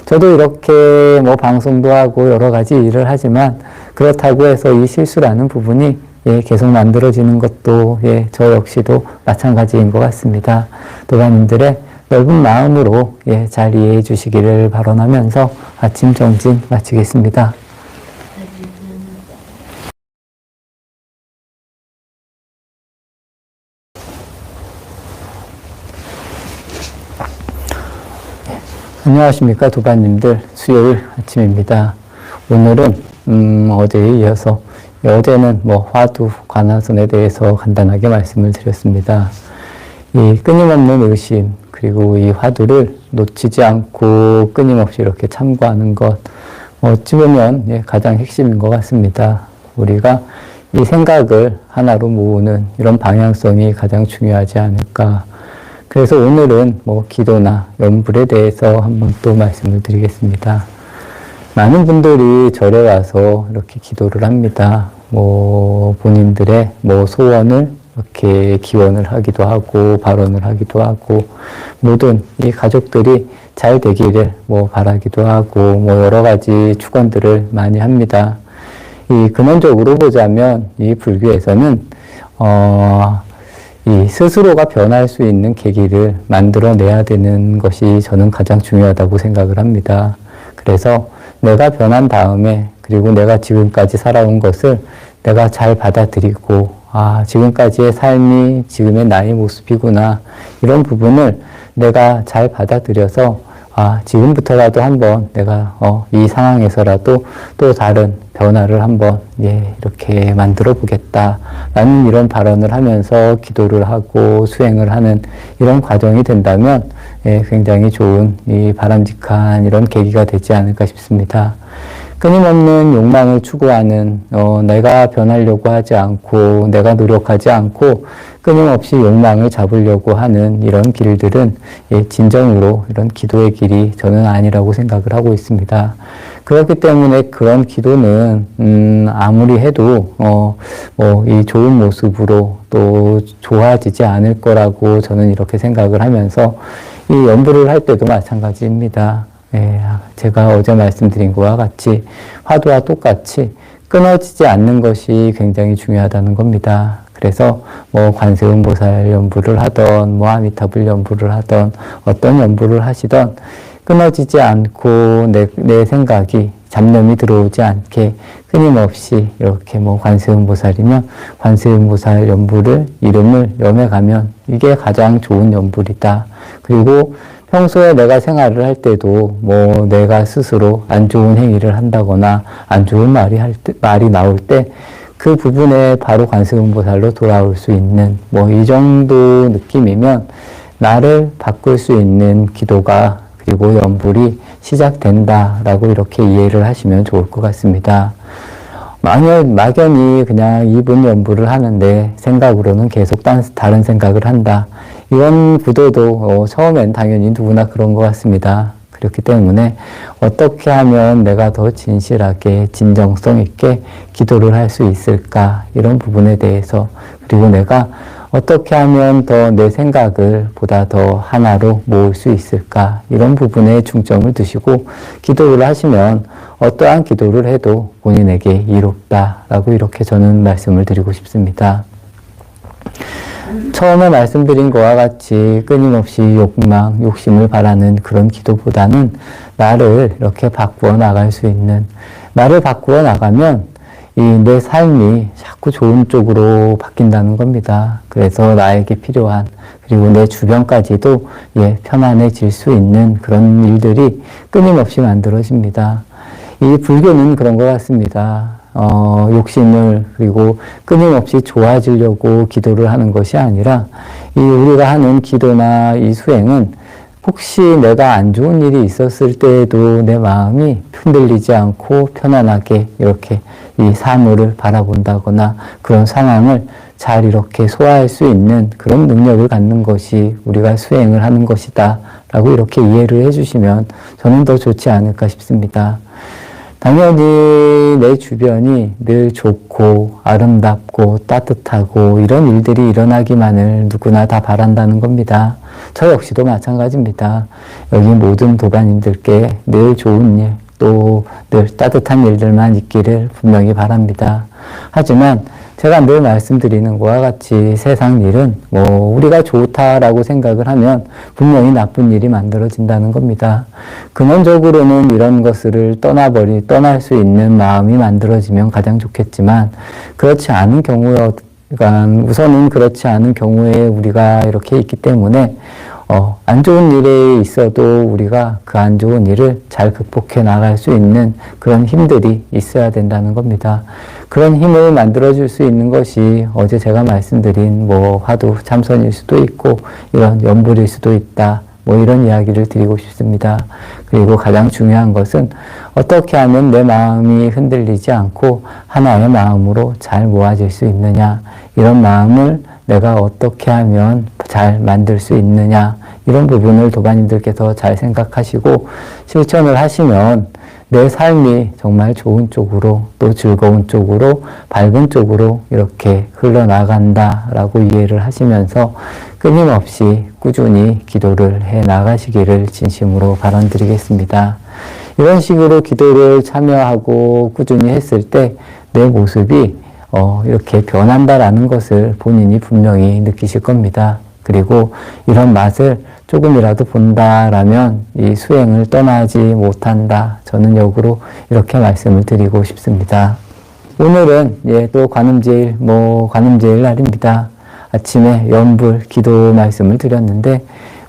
저도 이렇게 방송도 하고 여러 가지 일을 하지만 그렇다고 해서 이 실수라는 부분이 계속 만들어지는 것도 저 역시도 마찬가지인 것 같습니다. 도반님들의 넓은 마음으로 잘 이해해 주시기를 발언하면서 아침 정진 마치겠습니다. 안녕하십니까 도반님들, 수요일 아침입니다. 오늘은 어제에 이어서 어제는 화두 관화선에 대해서 간단하게 말씀을 드렸습니다. 이 끊임없는 의심, 그리고 이 화두를 놓치지 않고 끊임없이 이렇게 참고하는 것, 어찌 보면 가장 핵심인 것 같습니다. 우리가 이 생각을 하나로 모으는 이런 방향성이 가장 중요하지 않을까. 그래서 오늘은 기도나 연불에 대해서 한번 또 말씀을 드리겠습니다. 많은 분들이 절에 와서 이렇게 기도를 합니다. 본인들의 소원을 이렇게 기원을 하기도 하고 발언을 하기도 하고 모든 이 가족들이 잘 되기를 바라기도 하고 여러 가지 축원들을 많이 합니다. 이 근원적으로 보자면 이 불교에서는 이 스스로가 변할 수 있는 계기를 만들어내야 되는 것이 저는 가장 중요하다고 생각을 합니다. 그래서 내가 변한 다음에 그리고 내가 지금까지 살아온 것을 내가 잘 받아들이고 지금까지의 삶이 지금의 나의 모습이구나, 이런 부분을 내가 잘 받아들여서 지금부터라도 한번 내가 이 상황에서라도 또 다른 변화를 한번 이렇게 만들어 보겠다라는 이런 발언을 하면서 기도를 하고 수행을 하는 이런 과정이 된다면 굉장히 좋은 이 바람직한 이런 계기가 되지 않을까 싶습니다. 끊임없는 욕망을 추구하는 내가 변하려고 하지 않고 내가 노력하지 않고 끊임없이 욕망을 잡으려고 하는 이런 길들은 진정으로 이런 기도의 길이 저는 아니라고 생각을 하고 있습니다. 그렇기 때문에 그런 기도는 아무리 해도 이 좋은 모습으로 또 좋아지지 않을 거라고 저는 이렇게 생각을 하면서 이 연불을 할 때도 마찬가지입니다. 제가 어제 말씀드린 것과 같이 화두와 똑같이 끊어지지 않는 것이 굉장히 중요하다는 겁니다. 그래서 관세음보살 연불을 하던 아미타불 연불을 하던 어떤 연불을 하시던 끊어지지 않고 내 생각이 잡념이 들어오지 않게 끊임없이 이렇게 관세음보살이면 관세음보살 연불을 이름을 염해가면 이게 가장 좋은 연불이다. 그리고 평소에 내가 생활을 할 때도 내가 스스로 안 좋은 행위를 한다거나 안 좋은 말이 나올 때 그 부분에 바로 관세음보살로 돌아올 수 있는 이 정도 느낌이면 나를 바꿀 수 있는 기도가 그리고 연불이 시작된다라고 이렇게 이해를 하시면 좋을 것 같습니다. 막연히 그냥 이분 연부를 하는데 생각으로는 계속 다른 생각을 한다. 이런 구도도 처음엔 당연히 누구나 그런 것 같습니다. 그렇기 때문에 어떻게 하면 내가 더 진실하게 진정성 있게 기도를 할 수 있을까, 이런 부분에 대해서, 그리고 내가 어떻게 하면 더 내 생각을 보다 더 하나로 모을 수 있을까, 이런 부분에 중점을 두시고 기도를 하시면 어떠한 기도를 해도 본인에게 이롭다라고 이렇게 저는 말씀을 드리고 싶습니다. 처음에 말씀드린 것과 같이 끊임없이 욕심을 바라는 그런 기도보다는 나를 이렇게 바꾸어 나갈 수 있는, 나를 바꾸어 나가면 내 삶이 자꾸 좋은 쪽으로 바뀐다는 겁니다. 그래서 나에게 필요한, 그리고 내 주변까지도 편안해질 수 있는 그런 일들이 끊임없이 만들어집니다. 이 불교는 그런 것 같습니다. 욕심을, 그리고 끊임없이 좋아지려고 기도를 하는 것이 아니라, 우리가 하는 기도나 이 수행은 혹시 내가 안 좋은 일이 있었을 때에도 내 마음이 흔들리지 않고 편안하게 이렇게 이 사물을 바라본다거나 그런 상황을 잘 이렇게 소화할 수 있는 그런 능력을 갖는 것이 우리가 수행을 하는 것이다 라고 이렇게 이해를 해주시면 저는 더 좋지 않을까 싶습니다. 당연히 내 주변이 늘 좋고 아름답고 따뜻하고 이런 일들이 일어나기만을 누구나 다 바란다는 겁니다. 저 역시도 마찬가지입니다. 여기 모든 도반님들께 늘 좋은 일, 또 늘 따뜻한 일들만 있기를 분명히 바랍니다. 하지만 제가 늘 말씀드리는 것과 같이 세상 일은 우리가 좋다라고 생각을 하면 분명히 나쁜 일이 만들어진다는 겁니다. 근원적으로는 이런 것을 떠날 수 있는 마음이 만들어지면 가장 좋겠지만, 그렇지 않은 우선은 그렇지 않은 경우에 우리가 이렇게 있기 때문에 안 좋은 일에 있어도 우리가 그 안 좋은 일을 잘 극복해 나갈 수 있는 그런 힘들이 있어야 된다는 겁니다. 그런 힘을 만들어줄 수 있는 것이 어제 제가 말씀드린 화두 참선일 수도 있고 이런 연불일 수도 있다. 이런 이야기를 드리고 싶습니다. 그리고 가장 중요한 것은 어떻게 하면 내 마음이 흔들리지 않고 하나의 마음으로 잘 모아질 수 있느냐, 이런 마음을 내가 어떻게 하면 잘 만들 수 있느냐, 이런 부분을 도반님들께서 잘 생각하시고 실천을 하시면 내 삶이 정말 좋은 쪽으로, 또 즐거운 쪽으로, 밝은 쪽으로 이렇게 흘러나간다라고 이해를 하시면서 끊임없이 꾸준히 기도를 해 나가시기를 진심으로 바람드리겠습니다. 이런 식으로 기도를 참여하고 꾸준히 했을 때 내 모습이 이렇게 변한다라는 것을 본인이 분명히 느끼실 겁니다. 그리고 이런 맛을 조금이라도 본다라면 이 수행을 떠나지 못한다. 저는 역으로 이렇게 말씀을 드리고 싶습니다. 오늘은 또 관음제일 날입니다. 아침에 연불 기도 말씀을 드렸는데,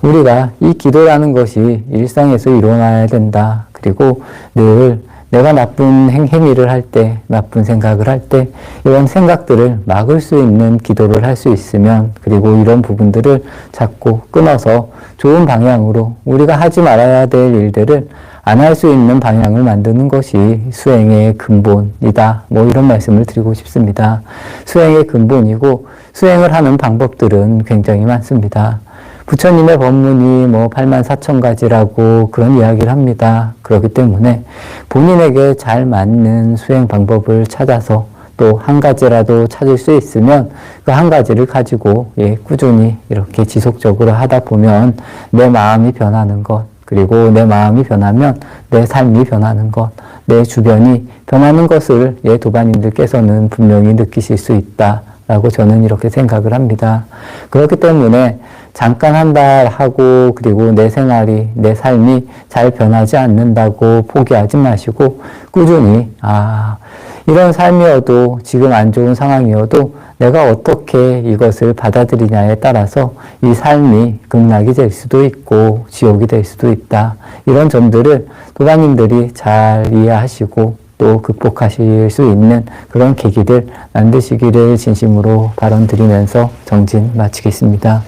우리가 이 기도라는 것이 일상에서 일어나야 된다. 그리고 늘 내가 나쁜 행위를 할 때, 나쁜 생각을 할 때 이런 생각들을 막을 수 있는 기도를 할 수 있으면, 그리고 이런 부분들을 자꾸 끊어서 좋은 방향으로 우리가 하지 말아야 될 일들을 안 할 수 있는 방향을 만드는 것이 수행의 근본이다. 이런 말씀을 드리고 싶습니다. 수행의 근본이고 수행을 하는 방법들은 굉장히 많습니다. 부처님의 법문이 84,000가지라고 그런 이야기를 합니다. 그렇기 때문에 본인에게 잘 맞는 수행 방법을 찾아서 또 한 가지라도 찾을 수 있으면 그 한 가지를 가지고 꾸준히 이렇게 지속적으로 하다 보면 내 마음이 변하는 것, 그리고 내 마음이 변하면 내 삶이 변하는 것, 내 주변이 변하는 것을 도반님들께서는 분명히 느끼실 수 있다라고 저는 이렇게 생각을 합니다. 그렇기 때문에 잠깐 한 달 하고 그리고 내 생활이, 내 삶이 잘 변하지 않는다고 포기하지 마시고 꾸준히 이런 삶이어도, 지금 안 좋은 상황이어도 내가 어떻게 이것을 받아들이냐에 따라서 이 삶이 극락이 될 수도 있고 지옥이 될 수도 있다. 이런 점들을 도반님들이 잘 이해하시고 또 극복하실 수 있는 그런 계기를 만드시기를 진심으로 발언드리면서 정진 마치겠습니다.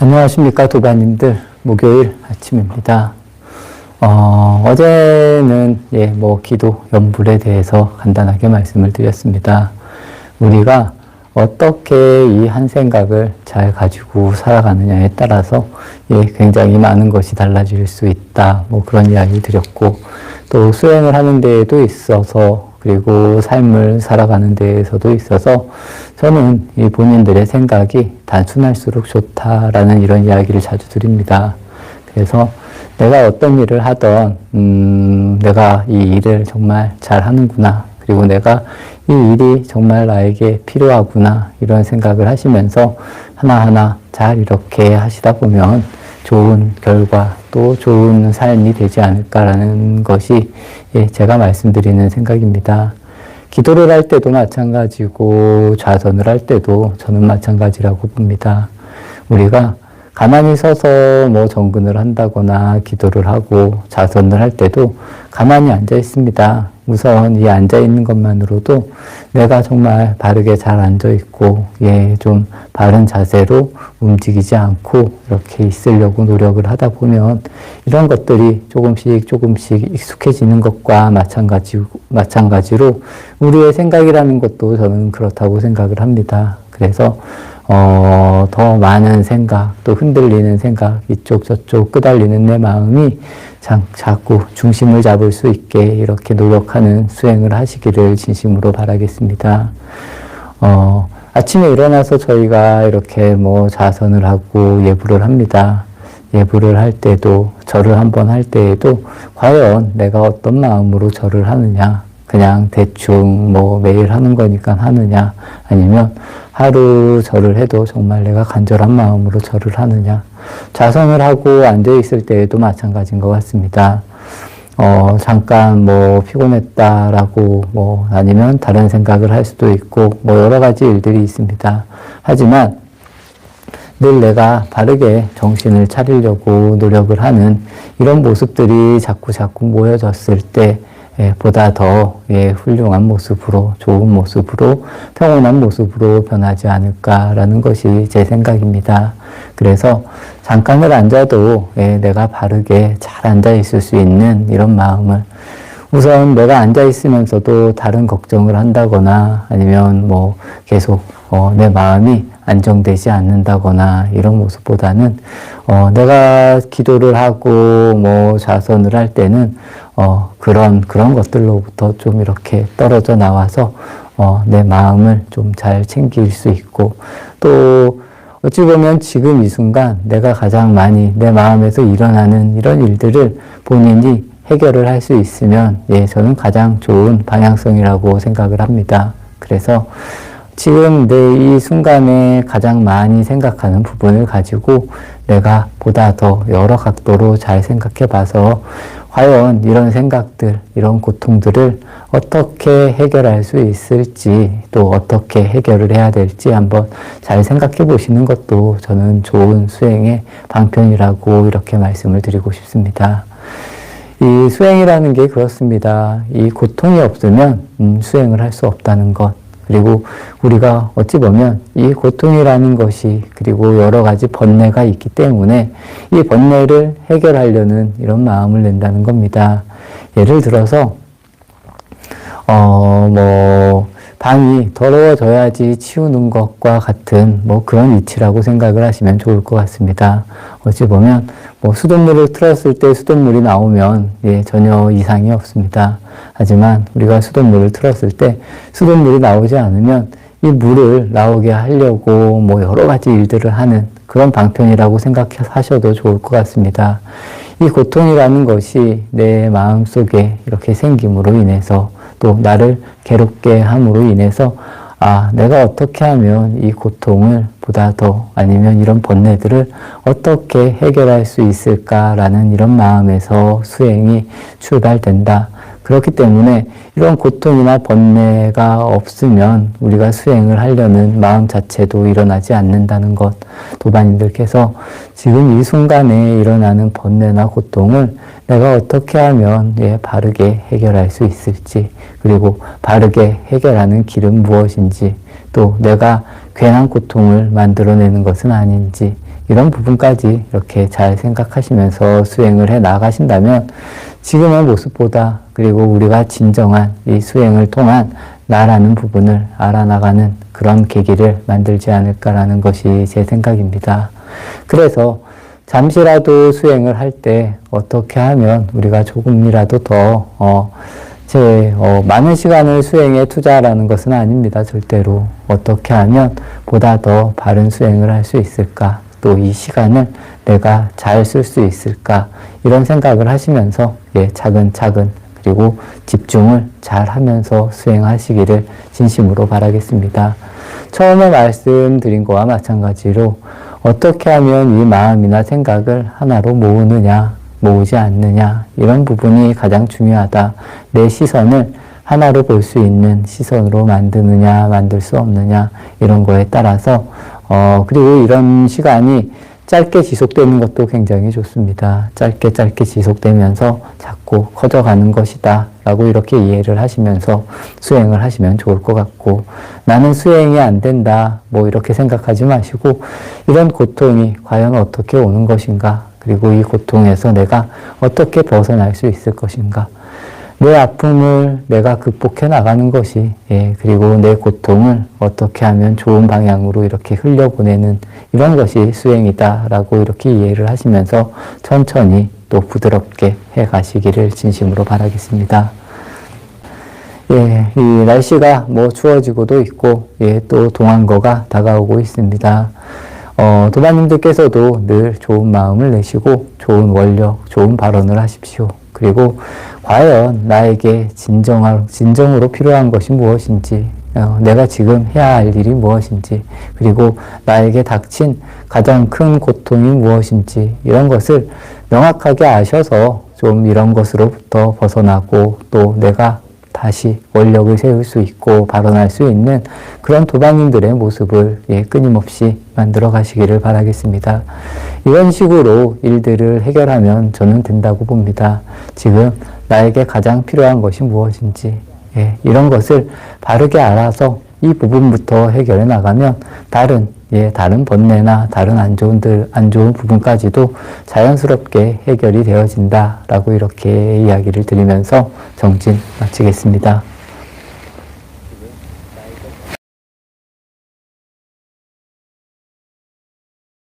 안녕하십니까, 도반님들. 목요일 아침입니다. 어제는 기도 연불에 대해서 간단하게 말씀을 드렸습니다. 우리가 어떻게 이 한 생각을 잘 가지고 살아가느냐에 따라서 굉장히 많은 것이 달라질 수 있다. 그런 이야기 드렸고, 또 수행을 하는 데에도 있어서, 그리고 삶을 살아가는 데에서도 있어서 저는 이 본인들의 생각이 단순할수록 좋다라는 이런 이야기를 자주 드립니다. 그래서 내가 어떤 일을 하던 내가 이 일을 정말 잘 하는구나, 그리고 내가 이 일이 정말 나에게 필요하구나, 이런 생각을 하시면서 하나하나 잘 이렇게 하시다 보면 좋은 결과, 또 좋은 삶이 되지 않을까라는 것이 제가 말씀드리는 생각입니다. 기도를 할 때도 마찬가지고 좌선을 할 때도 저는 마찬가지라고 봅니다. 우리가 가만히 서서 정근을 한다거나 기도를 하고 좌선을 할 때도 가만히 앉아 있습니다. 우선 이 앉아 있는 것만으로도 내가 정말 바르게 잘 앉아 있고, 좀 바른 자세로 움직이지 않고 이렇게 있으려고 노력을 하다 보면 이런 것들이 조금씩 익숙해지는 것과 마찬가지로 우리의 생각이라는 것도 저는 그렇다고 생각을 합니다. 그래서 더 많은 생각, 또 흔들리는 생각, 이쪽 저쪽 끄달리는 내 마음이 자꾸 중심을 잡을 수 있게 이렇게 노력하는 수행을 하시기를 진심으로 바라겠습니다. 아침에 일어나서 저희가 이렇게 좌선을 하고 예불을 합니다. 예불을 할 때도, 절을 한번 할 때에도 과연 내가 어떤 마음으로 절을 하느냐, 그냥 대충 매일 하는 거니까 하느냐, 아니면 하루 절을 해도 정말 내가 간절한 마음으로 절을 하느냐. 좌선을 하고 앉아있을 때에도 마찬가지인 것 같습니다. 잠깐 피곤했다라고 아니면 다른 생각을 할 수도 있고 여러 가지 일들이 있습니다. 하지만 늘 내가 바르게 정신을 차리려고 노력을 하는 이런 모습들이 자꾸 모여졌을 때 보다 더 훌륭한 모습으로, 좋은 모습으로, 평온한 모습으로 변하지 않을까라는 것이 제 생각입니다. 그래서 잠깐을 앉아도 내가 바르게 잘 앉아 있을 수 있는 이런 마음을, 우선 내가 앉아 있으면서도 다른 걱정을 한다거나 아니면 계속 내 마음이 안정되지 않는다거나 이런 모습보다는 내가 기도를 하고 좌선을 할 때는 그런 것들로부터 좀 이렇게 떨어져 나와서 내 마음을 좀 잘 챙길 수 있고, 또 어찌 보면 지금 이 순간 내가 가장 많이 내 마음에서 일어나는 이런 일들을 본인이 해결을 할 수 있으면 저는 가장 좋은 방향성이라고 생각을 합니다. 그래서 지금 내 이 순간에 가장 많이 생각하는 부분을 가지고 내가 보다 더 여러 각도로 잘 생각해 봐서 과연 이런 생각들, 이런 고통들을 어떻게 해결할 수 있을지, 또 어떻게 해결을 해야 될지 한번 잘 생각해 보시는 것도 저는 좋은 수행의 방편이라고 이렇게 말씀을 드리고 싶습니다. 이 수행이라는 게 그렇습니다. 이 고통이 없으면 수행을 할 수 없다는 것. 그리고 우리가 어찌 보면 이 고통이라는 것이, 그리고 여러 가지 번뇌가 있기 때문에 이 번뇌를 해결하려는 이런 마음을 낸다는 겁니다. 예를 들어서 방이 더러워져야지 치우는 것과 같은 그런 이치라고 생각을 하시면 좋을 것 같습니다. 어찌 보면 수돗물을 틀었을 때 수돗물이 나오면 전혀 이상이 없습니다. 하지만 우리가 수돗물을 틀었을 때 수돗물이 나오지 않으면 이 물을 나오게 하려고 여러 가지 일들을 하는 그런 방편이라고 생각하셔도 좋을 것 같습니다. 이 고통이라는 것이 내 마음속에 이렇게 생김으로 인해서, 또 나를 괴롭게 함으로 인해서 내가 어떻게 하면 이 고통을 보다 더, 아니면 이런 번뇌들을 어떻게 해결할 수 있을까라는 이런 마음에서 수행이 출발된다. 그렇기 때문에 이런 고통이나 번뇌가 없으면 우리가 수행을 하려는 마음 자체도 일어나지 않는다는 것, 도반님들께서 지금 이 순간에 일어나는 번뇌나 고통을 내가 어떻게 하면 바르게 해결할 수 있을지, 그리고 바르게 해결하는 길은 무엇인지, 또 내가 괜한 고통을 만들어내는 것은 아닌지, 이런 부분까지 이렇게 잘 생각하시면서 수행을 해 나가신다면 지금의 모습보다 그리고 우리가 진정한 이 수행을 통한 나라는 부분을 알아나가는 그런 계기를 만들지 않을까라는 것이 제 생각입니다. 그래서 잠시라도 수행을 할 때 어떻게 하면 우리가 조금이라도 더 많은 시간을 수행에 투자하라는 것은 아닙니다. 절대로. 어떻게 하면 보다 더 바른 수행을 할 수 있을까? 또 이 시간을 내가 잘 쓸 수 있을까? 이런 생각을 하시면서 차근차근 그리고 집중을 잘 하면서 수행하시기를 진심으로 바라겠습니다. 처음에 말씀드린 거와 마찬가지로 어떻게 하면 이 마음이나 생각을 하나로 모으느냐, 모으지 않느냐, 이런 부분이 가장 중요하다. 내 시선을 하나로 볼 수 있는 시선으로 만드느냐, 만들 수 없느냐, 이런 거에 따라서, 그리고 이런 시간이 짧게 지속되는 것도 굉장히 좋습니다. 짧게 지속되면서 자꾸 커져가는 것이다 라고 이렇게 이해를 하시면서 수행을 하시면 좋을 것 같고, 나는 수행이 안 된다 뭐 이렇게 생각하지 마시고, 이런 고통이 과연 어떻게 오는 것인가, 그리고 이 고통에서 내가 어떻게 벗어날 수 있을 것인가, 내 아픔을 내가 극복해 나가는 것이, 그리고 내 고통을 어떻게 하면 좋은 방향으로 이렇게 흘려보내는 이런 것이 수행이다라고 이렇게 이해를 하시면서 천천히 또 부드럽게 해 가시기를 진심으로 바라겠습니다. 이 날씨가 뭐 추워지고도 있고, 또 동안거가 다가오고 있습니다. 도반님들께서도 늘 좋은 마음을 내시고 좋은 원력, 좋은 발언을 하십시오. 그리고 과연 나에게 진정으로 필요한 것이 무엇인지, 내가 지금 해야 할 일이 무엇인지, 그리고 나에게 닥친 가장 큰 고통이 무엇인지, 이런 것을 명확하게 아셔서 좀 이런 것으로부터 벗어나고 또 내가 다시 원력을 세울 수 있고 발언할 수 있는 그런 도반님들의 모습을 끊임없이 만들어 가시기를 바라겠습니다. 이런 식으로 일들을 해결하면 저는 된다고 봅니다. 지금 나에게 가장 필요한 것이 무엇인지, 이런 것을 바르게 알아서 이 부분부터 해결해 나가면 다른 번뇌나 다른 안 좋은 부분까지도 자연스럽게 해결이 되어진다라고 이렇게 이야기를 드리면서 정진 마치겠습니다.